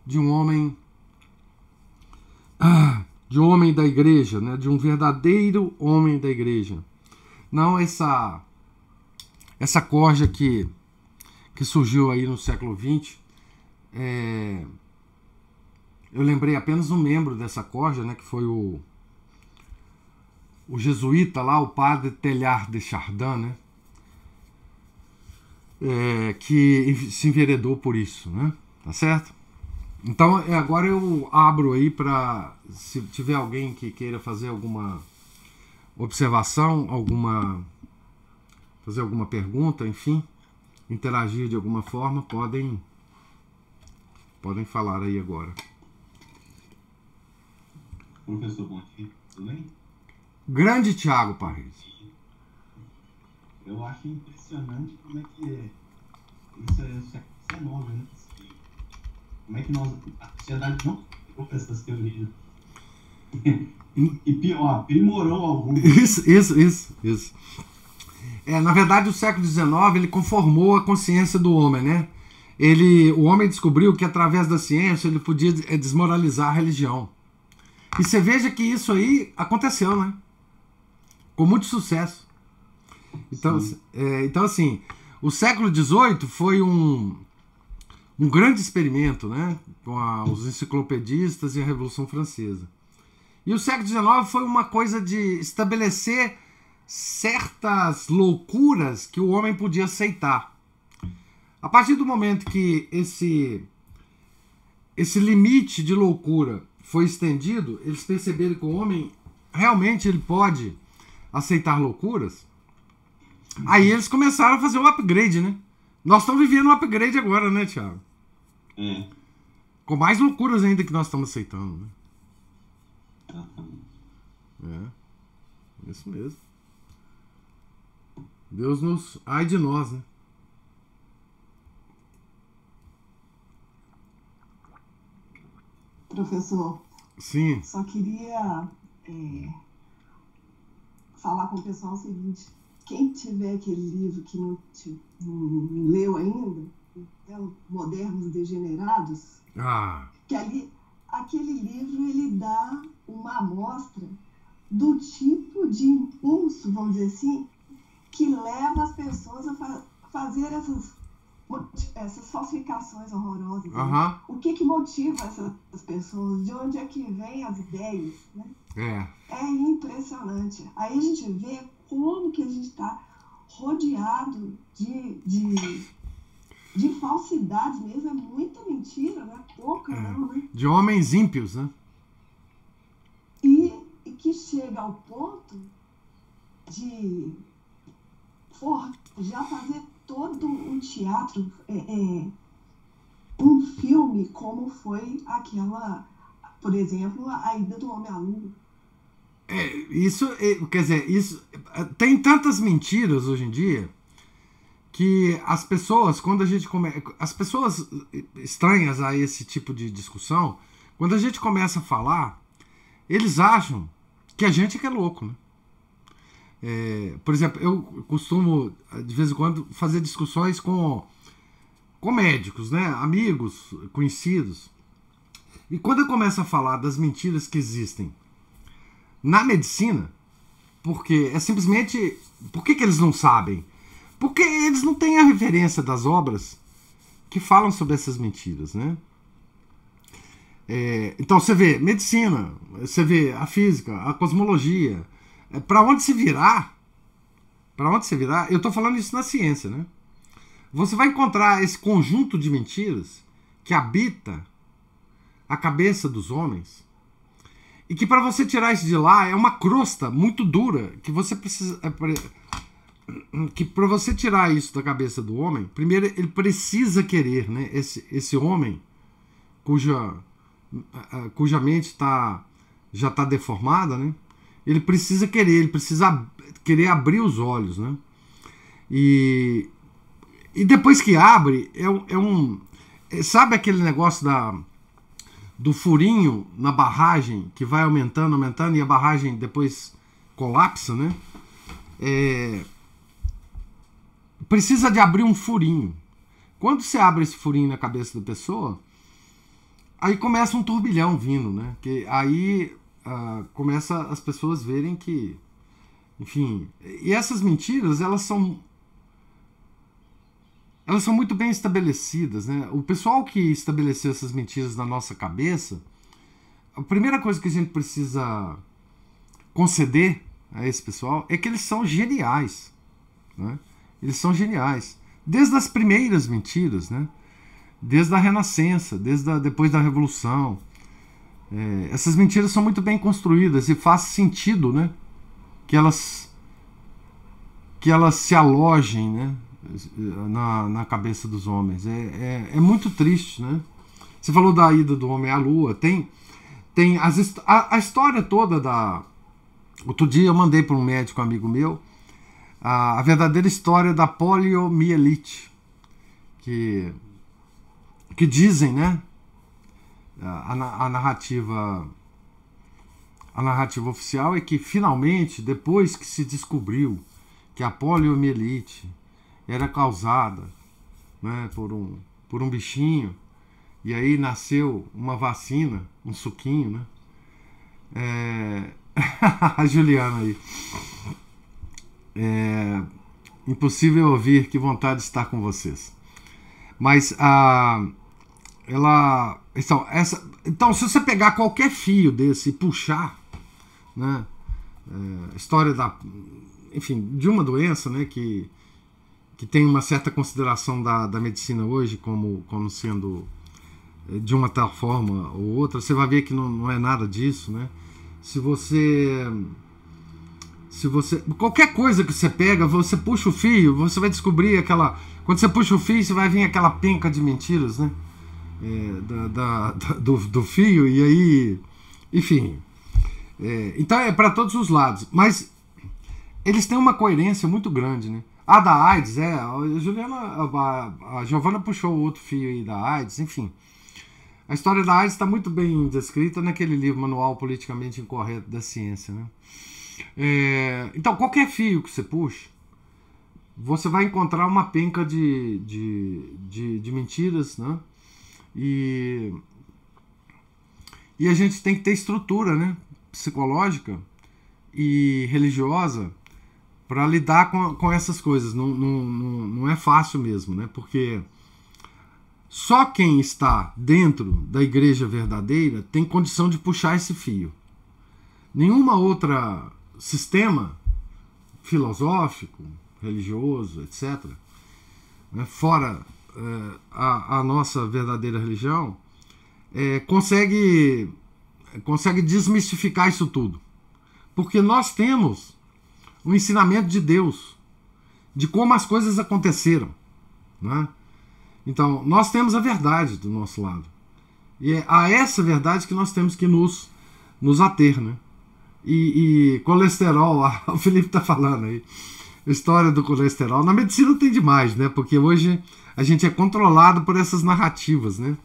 de um homem da igreja, né? De um verdadeiro homem da igreja. Não essa corja que surgiu aí no século XX. Eu lembrei apenas um membro dessa corja, né? Que foi o jesuíta lá, o padre Teilhard de Chardin, né? Que se enveredou por isso, né? Tá certo? Então, agora eu abro aí para, se tiver alguém que queira fazer alguma observação, fazer alguma pergunta, enfim, interagir de alguma forma, podem falar aí agora. Professor, bom dia, tudo bem? Grande Tiago Parreira. Eu acho impressionante como é que isso é século XIX, né? Como é que a sociedade não ficou com essas teorias. E pior, aprimorou algumas. Isso. Na verdade, o século XIX ele conformou a consciência do homem, né? O homem descobriu que através da ciência ele podia desmoralizar a religião. E você veja que isso aí aconteceu, né? Com muito sucesso. Então, assim, o século XVIII foi um grande experimento, né? Com os enciclopedistas e a Revolução Francesa. E o século XIX foi uma coisa de estabelecer certas loucuras que o homem podia aceitar. A partir do momento que esse limite de loucura foi estendido, eles perceberam que o homem realmente ele pode aceitar loucuras. Aí eles começaram a fazer um upgrade, né? Nós estamos vivendo um upgrade agora, né, Thiago? com mais loucuras ainda que nós estamos aceitando, né? Isso mesmo. Deus nos... ai de nós, né? Professor, sim, só queria falar com o pessoal o seguinte: quem tiver aquele livro que não leu ainda, Modernos Degenerados, que aquele livro ele dá uma amostra do tipo de impulso, vamos dizer assim, que leva as pessoas a fazer essas falsificações horrorosas. Né? O que motiva essas pessoas? De onde é que vêm as ideias? Né? É impressionante. Aí a gente vê como que a gente está rodeado de falsidades mesmo. É muita mentira, não é pouca, não, né? De homens ímpios, né? E que chega ao ponto de já fazer todo um teatro, um filme como foi aquela, por exemplo, a Ida do Homem à Lua. Quer dizer, isso tem tantas mentiras hoje em dia que as pessoas, quando a gente as pessoas estranhas a esse tipo de discussão, quando a gente começa a falar, eles acham que a gente é louco, né? Por exemplo, eu costumo, de vez em quando, fazer discussões com médicos, né? Amigos, conhecidos. E quando eu começo a falar das mentiras que existem na medicina, porque é simplesmente... Por que eles não sabem? Porque eles não têm a referência das obras que falam sobre essas mentiras, né? Então você vê medicina, você vê a física, a cosmologia... Para onde se virar, eu estou falando isso na ciência, né? Você vai encontrar esse conjunto de mentiras que habita a cabeça dos homens e que para você tirar isso de lá é uma crosta muito dura que você precisa... que para você tirar isso da cabeça do homem, primeiro ele precisa querer, né? Esse homem cuja mente já está deformada, né? Ele precisa querer abrir os olhos, né? E depois que abre, sabe aquele negócio do furinho na barragem que vai aumentando e a barragem depois colapsa, né? Precisa de abrir um furinho. Quando você abre esse furinho na cabeça da pessoa, aí começa um turbilhão vindo, né? Que aí começa as pessoas verem que, enfim, e essas mentiras elas são muito bem estabelecidas, né? O pessoal que estabeleceu essas mentiras na nossa cabeça, a primeira coisa que a gente precisa conceder a esse pessoal é que eles são geniais, né? Eles são geniais desde as primeiras mentiras, né? Desde a Renascença, depois da Revolução. Essas mentiras são muito bem construídas e faz sentido, né? Que elas se alojem, né? na cabeça dos homens. É muito triste, né? Você falou da ida do homem à lua. Tem a história toda da... Outro dia eu mandei para um médico amigo meu a verdadeira história da poliomielite, que dizem, né? A narrativa oficial é que finalmente, depois que se descobriu que a poliomielite era causada, né, por um bichinho, e aí nasceu uma vacina, um suquinho, né? A Juliana aí. Impossível ouvir, que vontade de estar com vocês. Mas então, se você pegar qualquer fio desse e puxar, né, história de uma doença, né, que tem uma certa consideração da medicina hoje como sendo de uma tal forma ou outra, você vai ver que não é nada disso, né? Se você qualquer coisa que você pega, você puxa o fio, você vai descobrir quando você puxa o fio, você vai vir aquela penca de mentiras, né? do fio, e aí, enfim, então é para todos os lados, mas eles têm uma coerência muito grande, né? A da AIDS, a Giovana puxou o outro fio aí da AIDS, enfim. A história da AIDS está muito bem descrita naquele livro, Manual Politicamente Incorreto da Ciência, né? Então, qualquer fio que você puxe, você vai encontrar uma penca de mentiras, né? E a gente tem que ter estrutura, né? Psicológica e religiosa para lidar com essas coisas. Não é fácil mesmo, né? Porque só quem está dentro da igreja verdadeira tem condição de puxar esse fio. Nenhuma outra sistema filosófico, religioso, etc., né, fora a nossa verdadeira religião, consegue desmistificar isso tudo. Porque nós temos o ensinamento de Deus, de como as coisas aconteceram, né? Então, nós temos a verdade do nosso lado. E é a essa verdade que nós temos que nos ater, né? E colesterol, o Felipe está falando aí, a história do colesterol. Na medicina tem demais, né? Porque hoje a gente é controlado por essas narrativas, né?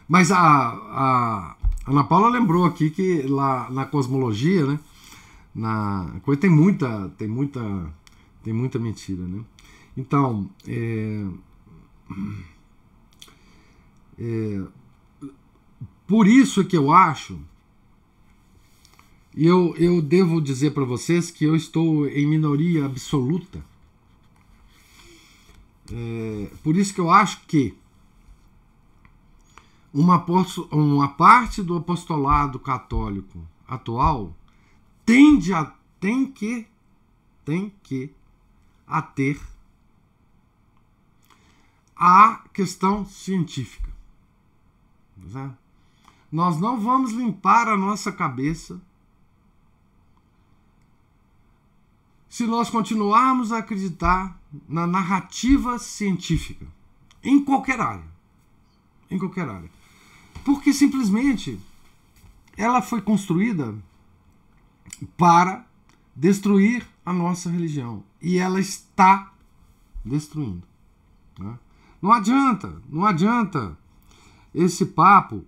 Mas a Ana Paula lembrou aqui que lá na cosmologia, né? Na coisa tem muita mentira, né? Então, por isso que eu acho, e eu devo dizer para vocês que eu estou em minoria absoluta, por isso que eu acho que uma parte do apostolado católico atual tem que ater a questão científica. Nós não vamos limpar a nossa cabeça se nós continuarmos a acreditar na narrativa científica, em qualquer área. Em qualquer área. Porque simplesmente ela foi construída para destruir a nossa religião. E ela está destruindo, né? Não adianta esse papo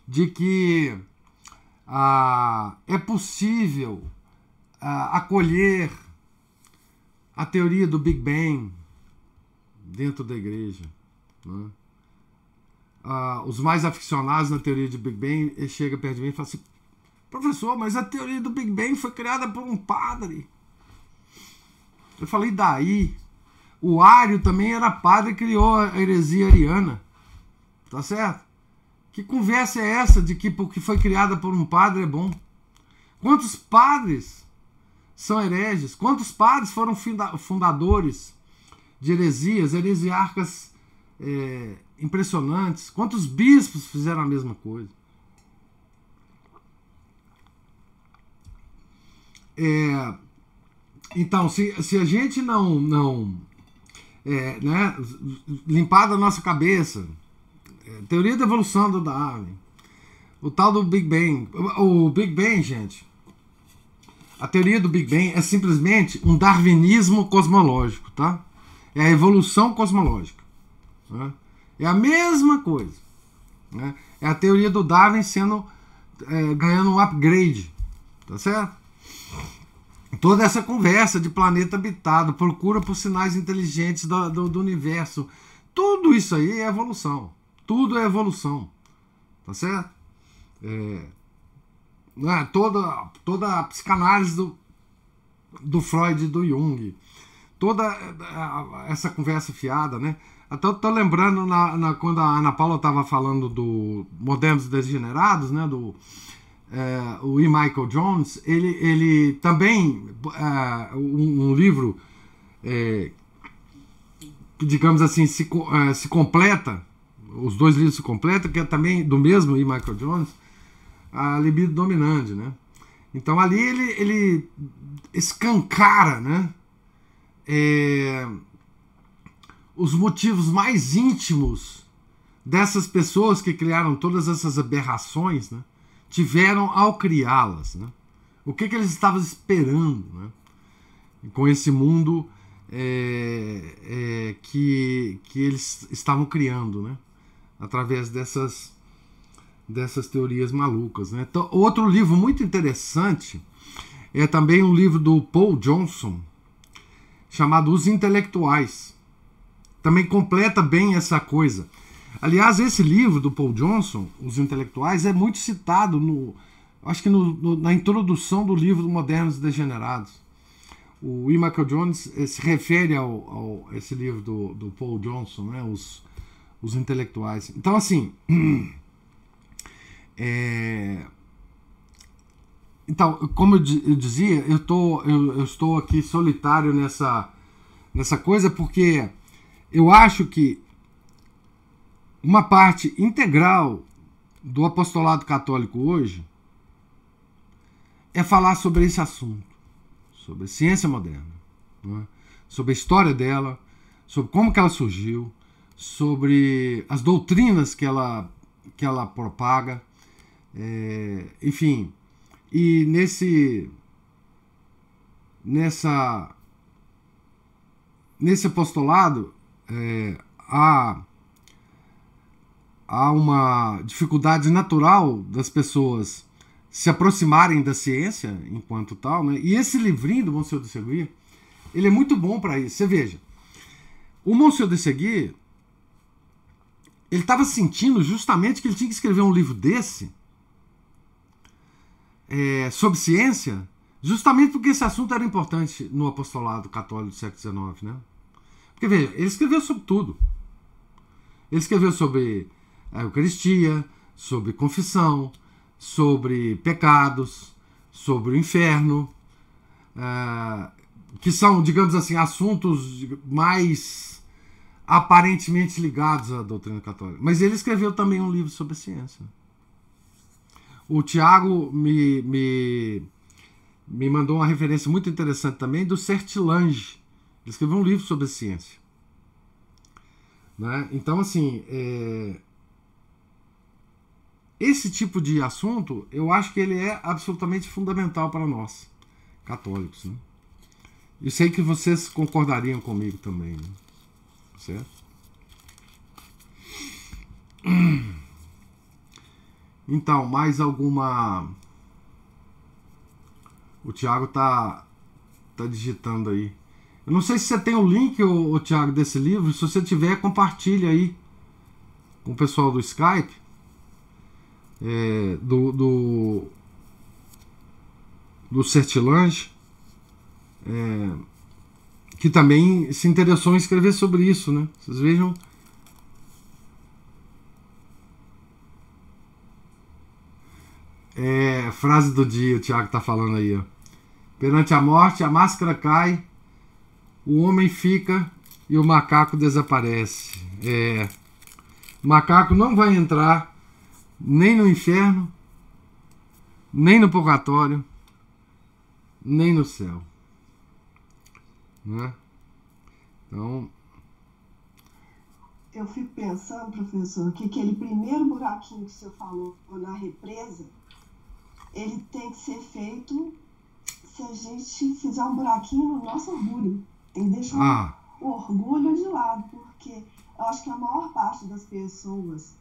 de que é possível acolher a teoria do Big Bang dentro da igreja, né? Os mais aficionados na teoria do Big Bang chegam perto de mim e falam assim: professor, mas a teoria do Big Bang foi criada por um padre. Eu falei, daí? O Ário também era padre e criou a heresia ariana. Tá certo? Que conversa é essa de que porque foi criada por um padre é bom? Quantos padres são hereges? Quantos padres foram fundadores de heresiarcas impressionantes? Quantos bispos fizeram a mesma coisa? Então, se a gente não né, limpar da nossa cabeça teoria da evolução do Darwin, o tal do Big Bang, o Big Bang, gente, a teoria do Big Bang é simplesmente um darwinismo cosmológico, tá? É a evolução cosmológica, né? É a mesma coisa, né? É a teoria do Darwin ganhando um upgrade, tá certo? Toda essa conversa de planeta habitado, procura por sinais inteligentes do universo, tudo isso aí é evolução. Tudo é evolução. Tá certo? Toda a psicanálise do Freud e do Jung, toda essa conversa fiada, né? Até eu tô lembrando quando a Ana Paula estava falando do Modernos Degenerados, né? O E. Michael Jones, ele também, um livro, digamos assim, se completa, os dois livros se completam, que é também do mesmo E. Michael Jones, a libido dominante, né? Então ali ele escancara, né? os motivos mais íntimos dessas pessoas que criaram todas essas aberrações, né, tiveram ao criá-las, né? O que eles estavam esperando, né, com esse mundo que eles estavam criando, né, através dessas teorias malucas, né? Então, outro livro muito interessante é também um livro do Paul Johnson, chamado Os Intelectuais. Também completa bem essa coisa. Aliás, esse livro do Paul Johnson, Os Intelectuais, é muito citado na introdução do livro Modernos Degenerados. O E. Michael Jones se refere a esse livro do Paul Johnson, né? Os Intelectuais. Então, assim, então, como eu dizia, eu estou aqui solitário nessa coisa, porque eu acho que uma parte integral do apostolado católico hoje é falar sobre esse assunto, sobre a ciência moderna, né? Sobre a história dela, sobre como que ela surgiu, sobre as doutrinas que ela propaga, enfim. E nesse apostolado há uma dificuldade natural das pessoas se aproximarem da ciência enquanto tal, né? E esse livrinho do Monsieur de Séguier, ele é muito bom para isso. Você veja, o Monsieur de Séguier, ele estava sentindo justamente que ele tinha que escrever um livro desse sobre ciência, justamente porque esse assunto era importante no apostolado católico do século XIX, né? Porque, veja, ele escreveu sobre tudo. Ele escreveu sobre a Eucaristia, sobre confissão, sobre pecados, sobre o inferno, que são, digamos assim, assuntos mais aparentemente ligados à doutrina católica. Mas ele escreveu também um livro sobre a ciência. O Tiago me mandou uma referência muito interessante também do Sertilange. Ele escreveu um livro sobre a ciência, né? Então, assim, esse tipo de assunto, eu acho que ele é absolutamente fundamental para nós, católicos, né? Eu sei que vocês concordariam comigo também, né? Certo? Então, mais alguma... O Thiago tá digitando aí. Eu não sei se você tem o link, o Thiago, desse livro. Se você tiver, compartilha aí com o pessoal do Skype. Do Sertilange, que também se interessou em escrever sobre isso, né? Vocês vejam. Frase do dia, o Thiago tá falando aí, ó. Perante a morte, a máscara cai, o homem fica e o macaco desaparece. O macaco não vai entrar nem no inferno, nem no purgatório, nem no céu, né? Então, eu fico pensando, professor, que aquele primeiro buraquinho que o senhor falou na represa, ele tem que ser feito se a gente fizer um buraquinho no nosso orgulho. Tem que deixar o orgulho de lado, porque eu acho que a maior parte das pessoas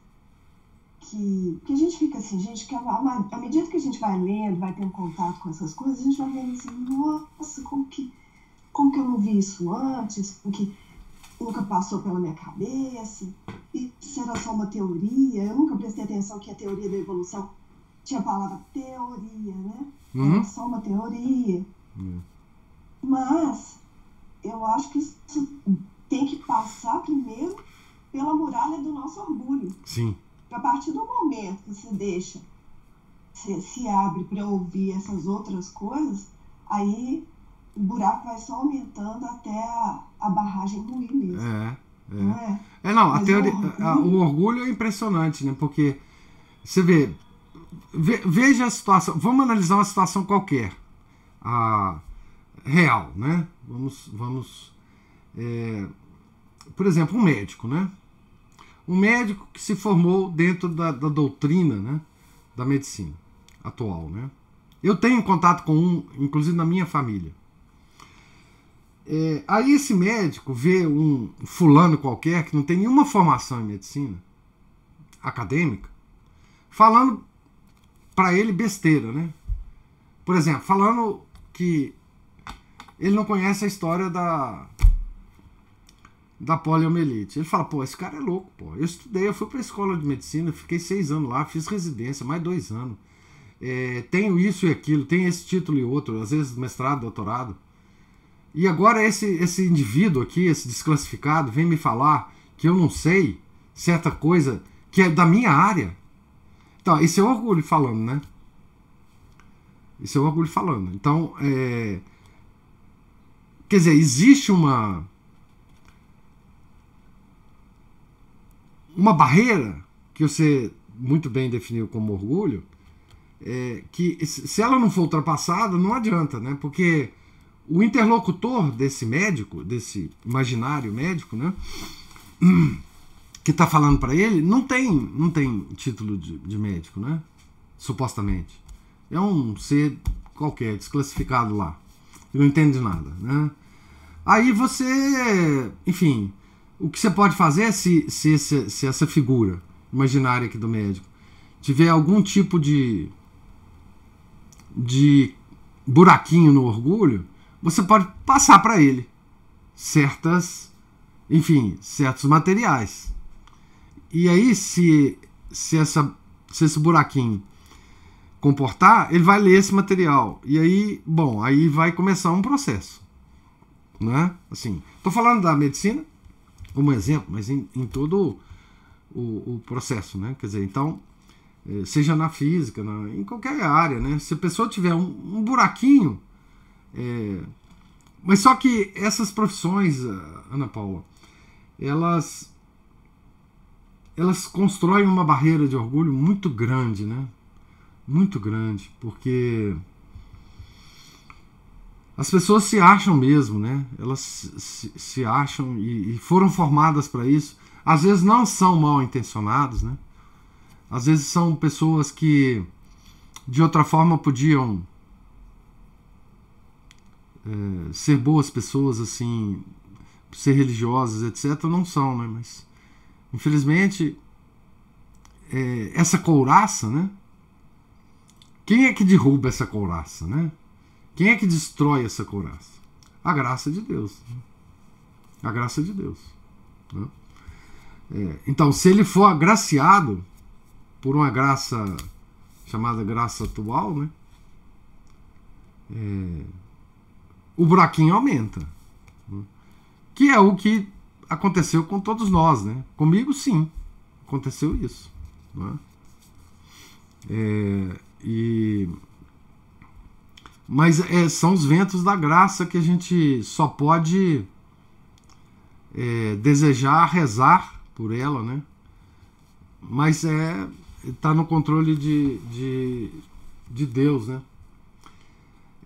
que a gente fica assim, gente, que à medida que a gente vai lendo, vai tendo contato com essas coisas, a gente vai vendo assim, nossa, como que eu não vi isso antes, como que nunca passou pela minha cabeça, isso era só uma teoria, eu nunca prestei atenção que a teoria da evolução tinha a palavra teoria, né? Era só uma teoria. Mas eu acho que isso tem que passar primeiro pela muralha do nosso orgulho. Sim. A partir do momento que você se abre para ouvir essas outras coisas, aí o buraco vai só aumentando até a barragem ruir mesmo. Não, a teoria, o orgulho é impressionante, né? Porque você veja a situação, vamos analisar uma situação qualquer, real, né? Vamos por exemplo, um médico, né? Um médico que se formou dentro da doutrina, né, da medicina atual, né? Eu tenho contato com um, inclusive na minha família. Aí esse médico vê um fulano qualquer que não tem nenhuma formação em medicina acadêmica, falando para ele besteira, né? Por exemplo, falando que ele não conhece a história da poliomielite. Ele fala, pô, esse cara é louco, pô. Eu estudei, eu fui para a escola de medicina, fiquei 6 anos lá, fiz residência, mais 2 anos. Tenho isso e aquilo, tenho esse título e outro, às vezes mestrado, doutorado. E agora esse indivíduo aqui, esse desclassificado, vem me falar que eu não sei certa coisa que é da minha área. Então, esse é o orgulho falando, né? Esse é o orgulho falando. Então, quer dizer, existe uma barreira que você muito bem definiu como orgulho, que se ela não for ultrapassada, não adianta, né? Porque o interlocutor desse médico, desse imaginário médico, né, que está falando para ele, não tem título de médico, né? Supostamente. É um ser qualquer, desclassificado lá. E não entende nada, né? Aí você, enfim, o que você pode fazer é se essa figura imaginária aqui do médico tiver algum tipo de buraquinho no orgulho, você pode passar para ele certos materiais. E aí, se esse buraquinho comportar, ele vai ler esse material. E aí, bom, aí vai começar um processo. Né? Assim, tô falando da medicina como exemplo, mas em todo o processo, né? Quer dizer, então, seja na física, em qualquer área, né? Se a pessoa tiver um buraquinho, mas só que essas profissões, Ana Paula, elas constroem uma barreira de orgulho muito grande, né? Muito grande, porque as pessoas se acham mesmo, né? Elas se acham e foram formadas para isso. Às vezes não são mal intencionados, né? Às vezes são pessoas que de outra forma podiam ser boas pessoas, assim, ser religiosas, etc. Não são, né? Mas infelizmente essa couraça, né? Quem é que derruba essa couraça, né? Quem é que destrói essa couraça? A graça de Deus. Né? A graça de Deus. Né? Então, se ele for agraciado por uma graça chamada graça atual, né? O buraquinho aumenta. Né? Que é o que aconteceu com todos nós. Né? Comigo, sim. Aconteceu isso. Né? Mas são os ventos da graça que a gente só pode desejar, rezar por ela, né? Mas está no controle de Deus, né?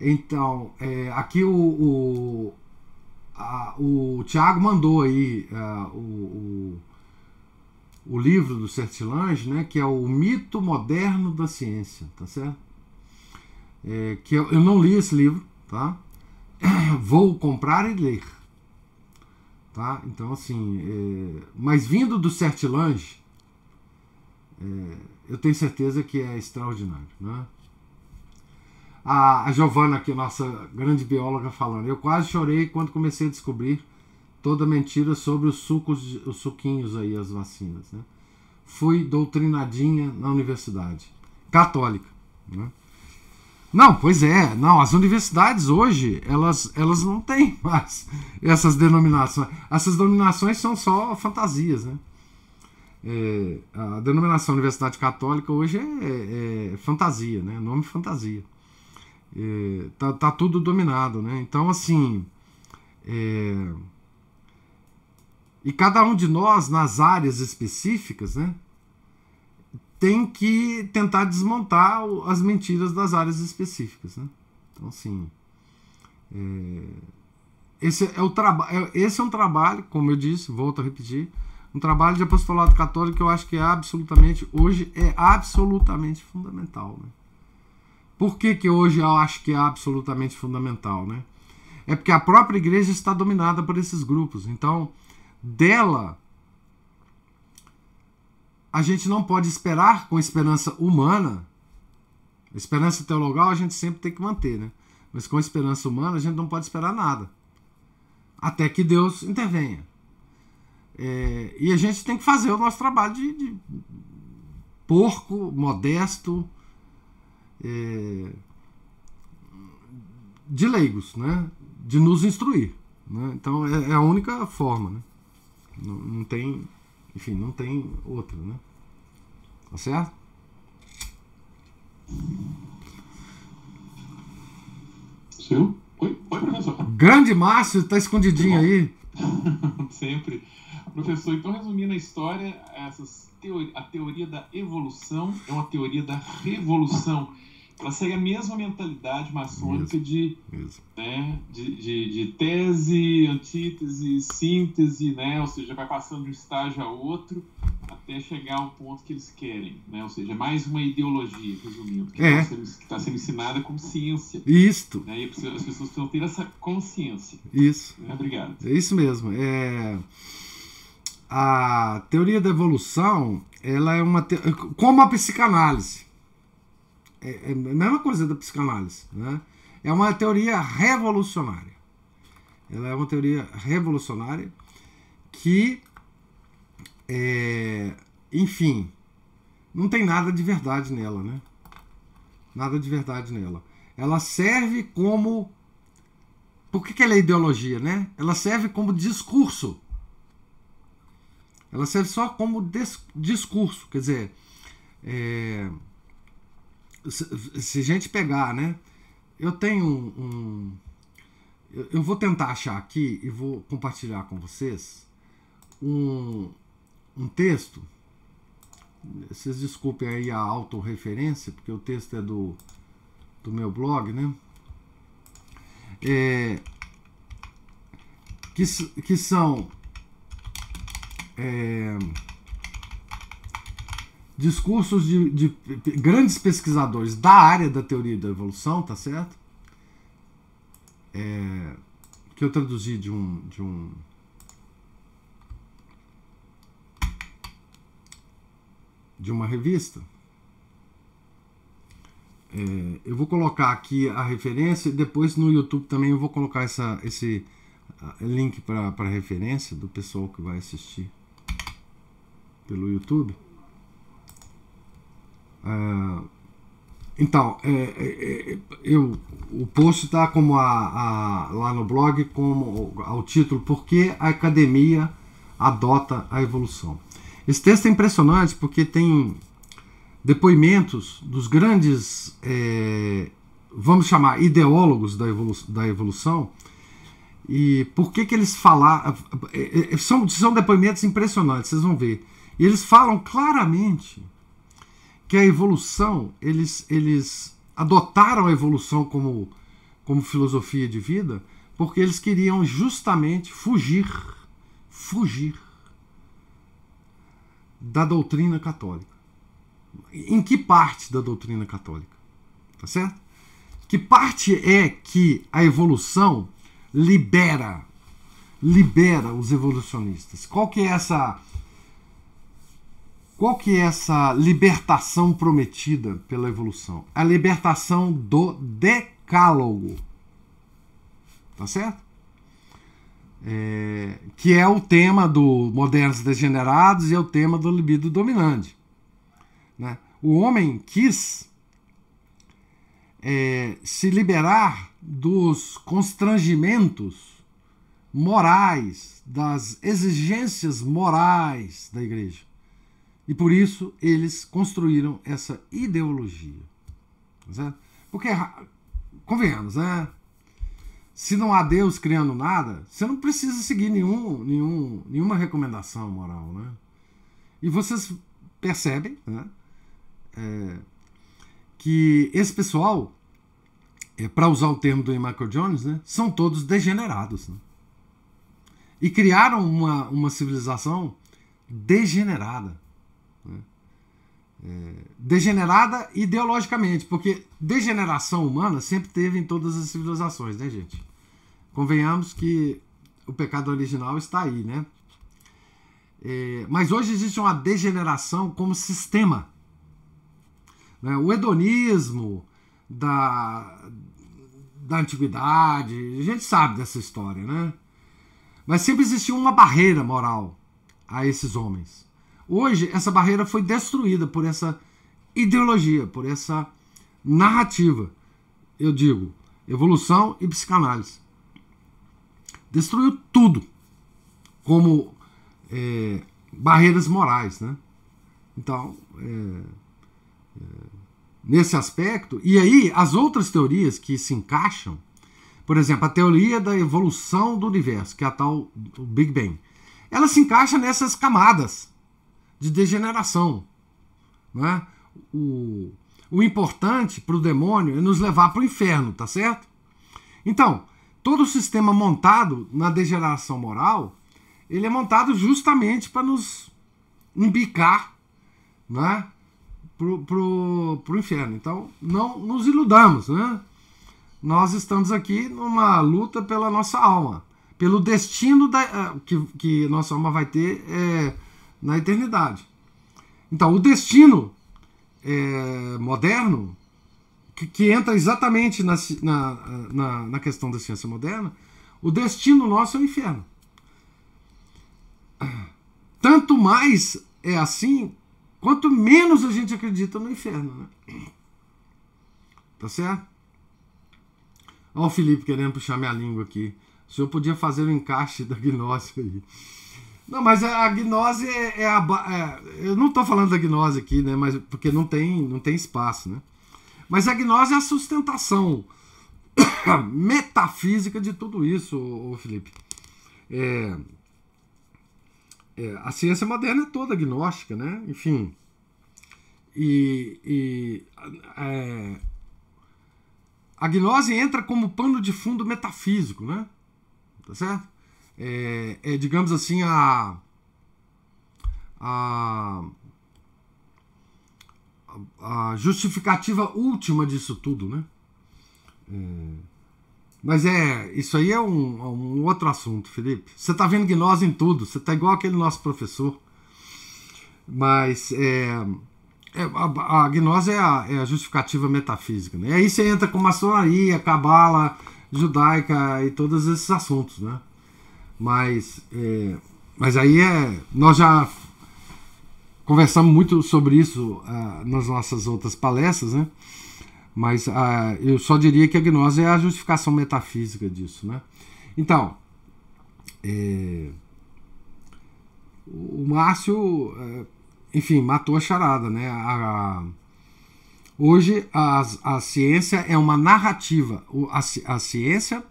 Então, aqui o Tiago mandou aí o livro do Sertilange, né? Que é o Mito Moderno da Ciência, tá certo? Que eu não li esse livro, tá? Vou comprar e ler, tá? Então, assim, mas vindo do Sertilange, eu tenho certeza que é extraordinário, né? A Giovana aqui, nossa grande bióloga, falando, eu quase chorei quando comecei a descobrir toda a mentira sobre os suquinhos aí, as vacinas, né? Fui doutrinadinha na universidade católica, né? Não, pois não, as universidades hoje, elas não têm mais essas denominações. Essas denominações são só fantasias, né? A denominação Universidade Católica hoje é fantasia, né? Nome fantasia. Tá tudo dominado, né? Então, assim, e cada um de nós, nas áreas específicas, né, tem que tentar desmontar as mentiras das áreas específicas, né? Então, assim, esse é um trabalho, como eu disse, volto a repetir, um trabalho de apostolado católico que eu acho que hoje é absolutamente fundamental, né? Por que hoje eu acho que é absolutamente fundamental, né? É porque a própria igreja está dominada por esses grupos. Então, dela, a gente não pode esperar com esperança humana. A esperança teologal a gente sempre tem que manter, né? Mas com esperança humana a gente não pode esperar nada. Até que Deus intervenha. E a gente tem que fazer o nosso trabalho de porco, modesto, de leigos, né? De nos instruir, né? Então é a única forma, né? Não tem, enfim, não tem outra, né? Tá certo? Sim. Oi, professor. Grande Márcio, tá escondidinho aí. Sempre. Professor, então resumindo a história, a teoria da evolução é uma teoria da revolução. Ela segue a mesma mentalidade maçônica de tese, antítese, síntese, né? Ou seja, vai passando de um estágio a outro até chegar ao ponto que eles querem, né? Ou seja, mais uma ideologia, resumindo, que está sendo ensinada como ciência. Isto. Né? E as pessoas precisam ter essa consciência. Isso. Obrigado. É isso mesmo. A teoria da evolução, ela é como a psicanálise. É a mesma coisa da psicanálise, né? É uma teoria revolucionária. Ela é uma teoria revolucionária que, enfim, não tem nada de verdade nela, né? Nada de verdade nela. Ela serve como... Por que ela é ideologia, né? Ela serve como discurso. Ela serve só como discurso. Quer dizer, se a gente pegar, né? Eu tenho eu vou tentar achar aqui e vou compartilhar com vocês um texto. Vocês desculpem aí a autorreferência, porque o texto é do meu blog, né? Que são discursos de grandes pesquisadores da área da teoria da evolução, tá certo? Que eu traduzi de uma revista. Eu vou colocar aqui a referência e depois no YouTube também eu vou colocar esse link para a referência do pessoal que vai assistir pelo YouTube. Então, o post está como lá no blog como ao título "Por que a academia adota a evolução?". Esse texto é impressionante porque tem depoimentos dos grandes, vamos chamar, ideólogos da evolução. E por que eles falaram? São depoimentos impressionantes, vocês vão ver. E eles falam claramente que a evolução, eles adotaram a evolução como filosofia de vida porque eles queriam justamente fugir da doutrina católica. Em que parte da doutrina católica? Tá certo? Que parte é que a evolução libera os evolucionistas? Qual que é essa libertação prometida pela evolução? A libertação do decálogo. Tá certo? Que é o tema do Modernos Degenerados e é o tema do libido dominante. Né? O homem quis se liberar dos constrangimentos morais, das exigências morais da igreja. E por isso eles construíram essa ideologia. Certo? Porque, convenhamos, né? Se não há Deus criando nada, você não precisa seguir nenhuma recomendação moral. Né? E vocês percebem, né, que esse pessoal, para usar o termo do Michael Jones, né, são todos degenerados. Né? e criaram uma civilização degenerada. Né? Degenerada ideologicamente, porque degeneração humana sempre teve em todas as civilizações, né, gente? Convenhamos que o pecado original está aí, né? Mas hoje existe uma degeneração como sistema. Né? O hedonismo da antiguidade, a gente sabe dessa história, né? Mas sempre existiu uma barreira moral a esses homens. Hoje, essa barreira foi destruída por essa ideologia, por essa narrativa. Eu digo, evolução e psicanálise. Destruiu tudo como barreiras morais, né? Então, nesse aspecto, e aí as outras teorias que se encaixam, por exemplo, a teoria da evolução do universo, que é a tal do Big Bang, ela se encaixa nessas camadas de degeneração. Né? O importante para o demônio é nos levar para o inferno, tá certo? Então, todo o sistema montado na degeneração moral, ele é montado justamente para nos embicar, né, pro inferno. Então, não nos iludamos, né? Nós estamos aqui numa luta pela nossa alma, pelo destino que nossa alma vai ter na eternidade. Então, o destino moderno, que entra exatamente na questão da ciência moderna, o destino nosso é o inferno. Tanto mais é assim, quanto menos a gente acredita no inferno. Né? Tá certo? Olha o Felipe querendo puxar minha língua aqui. O senhor podia fazer o encaixe da gnose aí. Não, mas a gnose eu não estou falando da gnose aqui, né? Mas, porque não tem espaço, né? Mas a gnose é a sustentação metafísica de tudo isso, Felipe. A ciência moderna é toda gnóstica, né? Enfim. A gnose entra como pano de fundo metafísico, né? Tá certo? Digamos assim, a justificativa última disso tudo, né? Mas isso aí é um outro assunto, Felipe. Você tá vendo gnose em tudo, você tá igual aquele nosso professor. Mas a gnose é a justificativa metafísica, né? E aí você entra com maçonaria, cabala judaica e todos esses assuntos, né? Mas aí nós já conversamos muito sobre isso nas nossas outras palestras, né? Mas eu só diria que a gnose é a justificação metafísica disso, né? Então, o Márcio, enfim, matou a charada, né? Hoje a ciência é uma narrativa. A ciência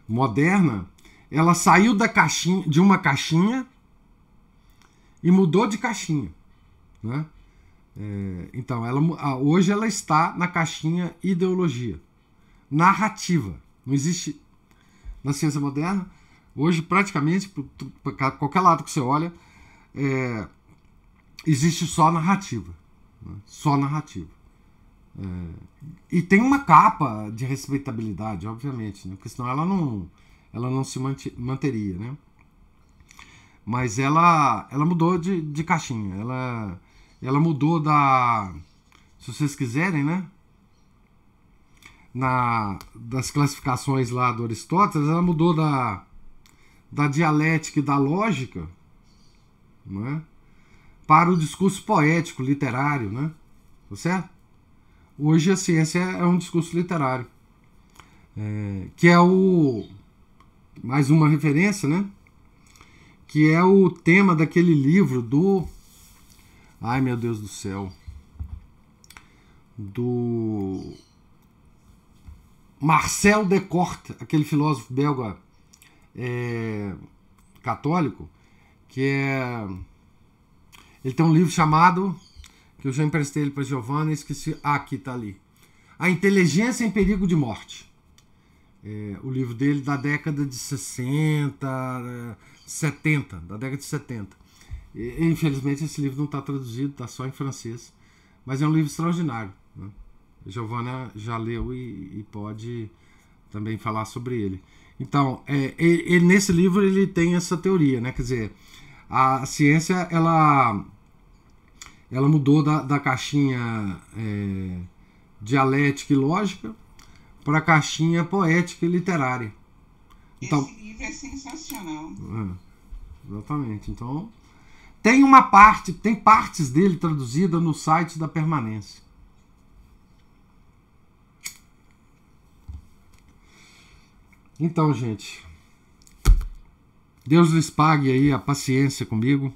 moderna, ela saiu de uma caixinha e mudou de caixinha, né? Então, hoje ela está na caixinha ideologia, narrativa. Não existe na ciência moderna. Hoje, praticamente, para qualquer lado que você olha, existe só narrativa. Né? Só narrativa. E tem uma capa de respeitabilidade, obviamente, né? Porque senão ela não se manteria, né? Mas ela mudou de caixinha. Ela mudou se vocês quiserem, né? Das classificações lá do Aristóteles, ela mudou da dialética e da lógica, né, para o discurso poético, literário, né? Tá certo? Hoje a ciência é um discurso literário, que é mais uma referência, né? Que é o tema daquele livro do... Ai, meu Deus do céu. Do Marcel Descartes, aquele filósofo belga católico, que ele tem um livro chamado, que eu já emprestei ele para Giovanna e esqueci... aqui tá ali. A Inteligência em Perigo de Morte. o livro dele da década de 60, 70, da década de 70. Infelizmente esse livro não está traduzido, está só em francês, mas é um livro extraordinário, né? A Giovana já leu e pode também falar sobre ele. Então, nesse livro ele tem essa teoria, né? Quer dizer, a ciência ela mudou da caixinha dialética e lógica para a caixinha poética e literária. Então, esse livro é sensacional. Exatamente. Então, tem partes dele traduzidas no site da Permanência. Então, gente, Deus lhes pague aí a paciência comigo,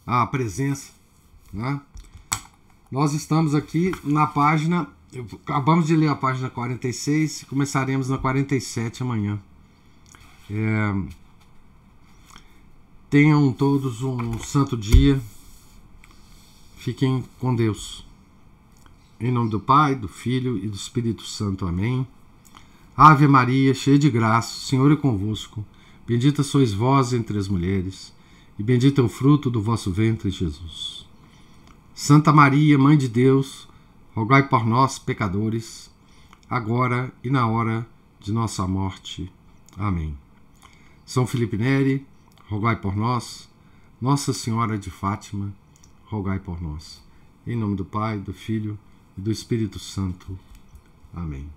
a presença, né? Nós estamos aqui na página, acabamos de ler a página 46, começaremos na 47 amanhã. Tenham todos um santo dia, fiquem com Deus. Em nome do Pai, do Filho e do Espírito Santo. Amém. Ave Maria, cheia de graça, o Senhor é convosco. Bendita sois vós entre as mulheres, e bendito é o fruto do vosso ventre, Jesus. Santa Maria, Mãe de Deus, rogai por nós, pecadores, agora e na hora de nossa morte. Amém. São Felipe Neri, rogai por nós. Nossa Senhora de Fátima, rogai por nós. Em nome do Pai, do Filho e do Espírito Santo. Amém.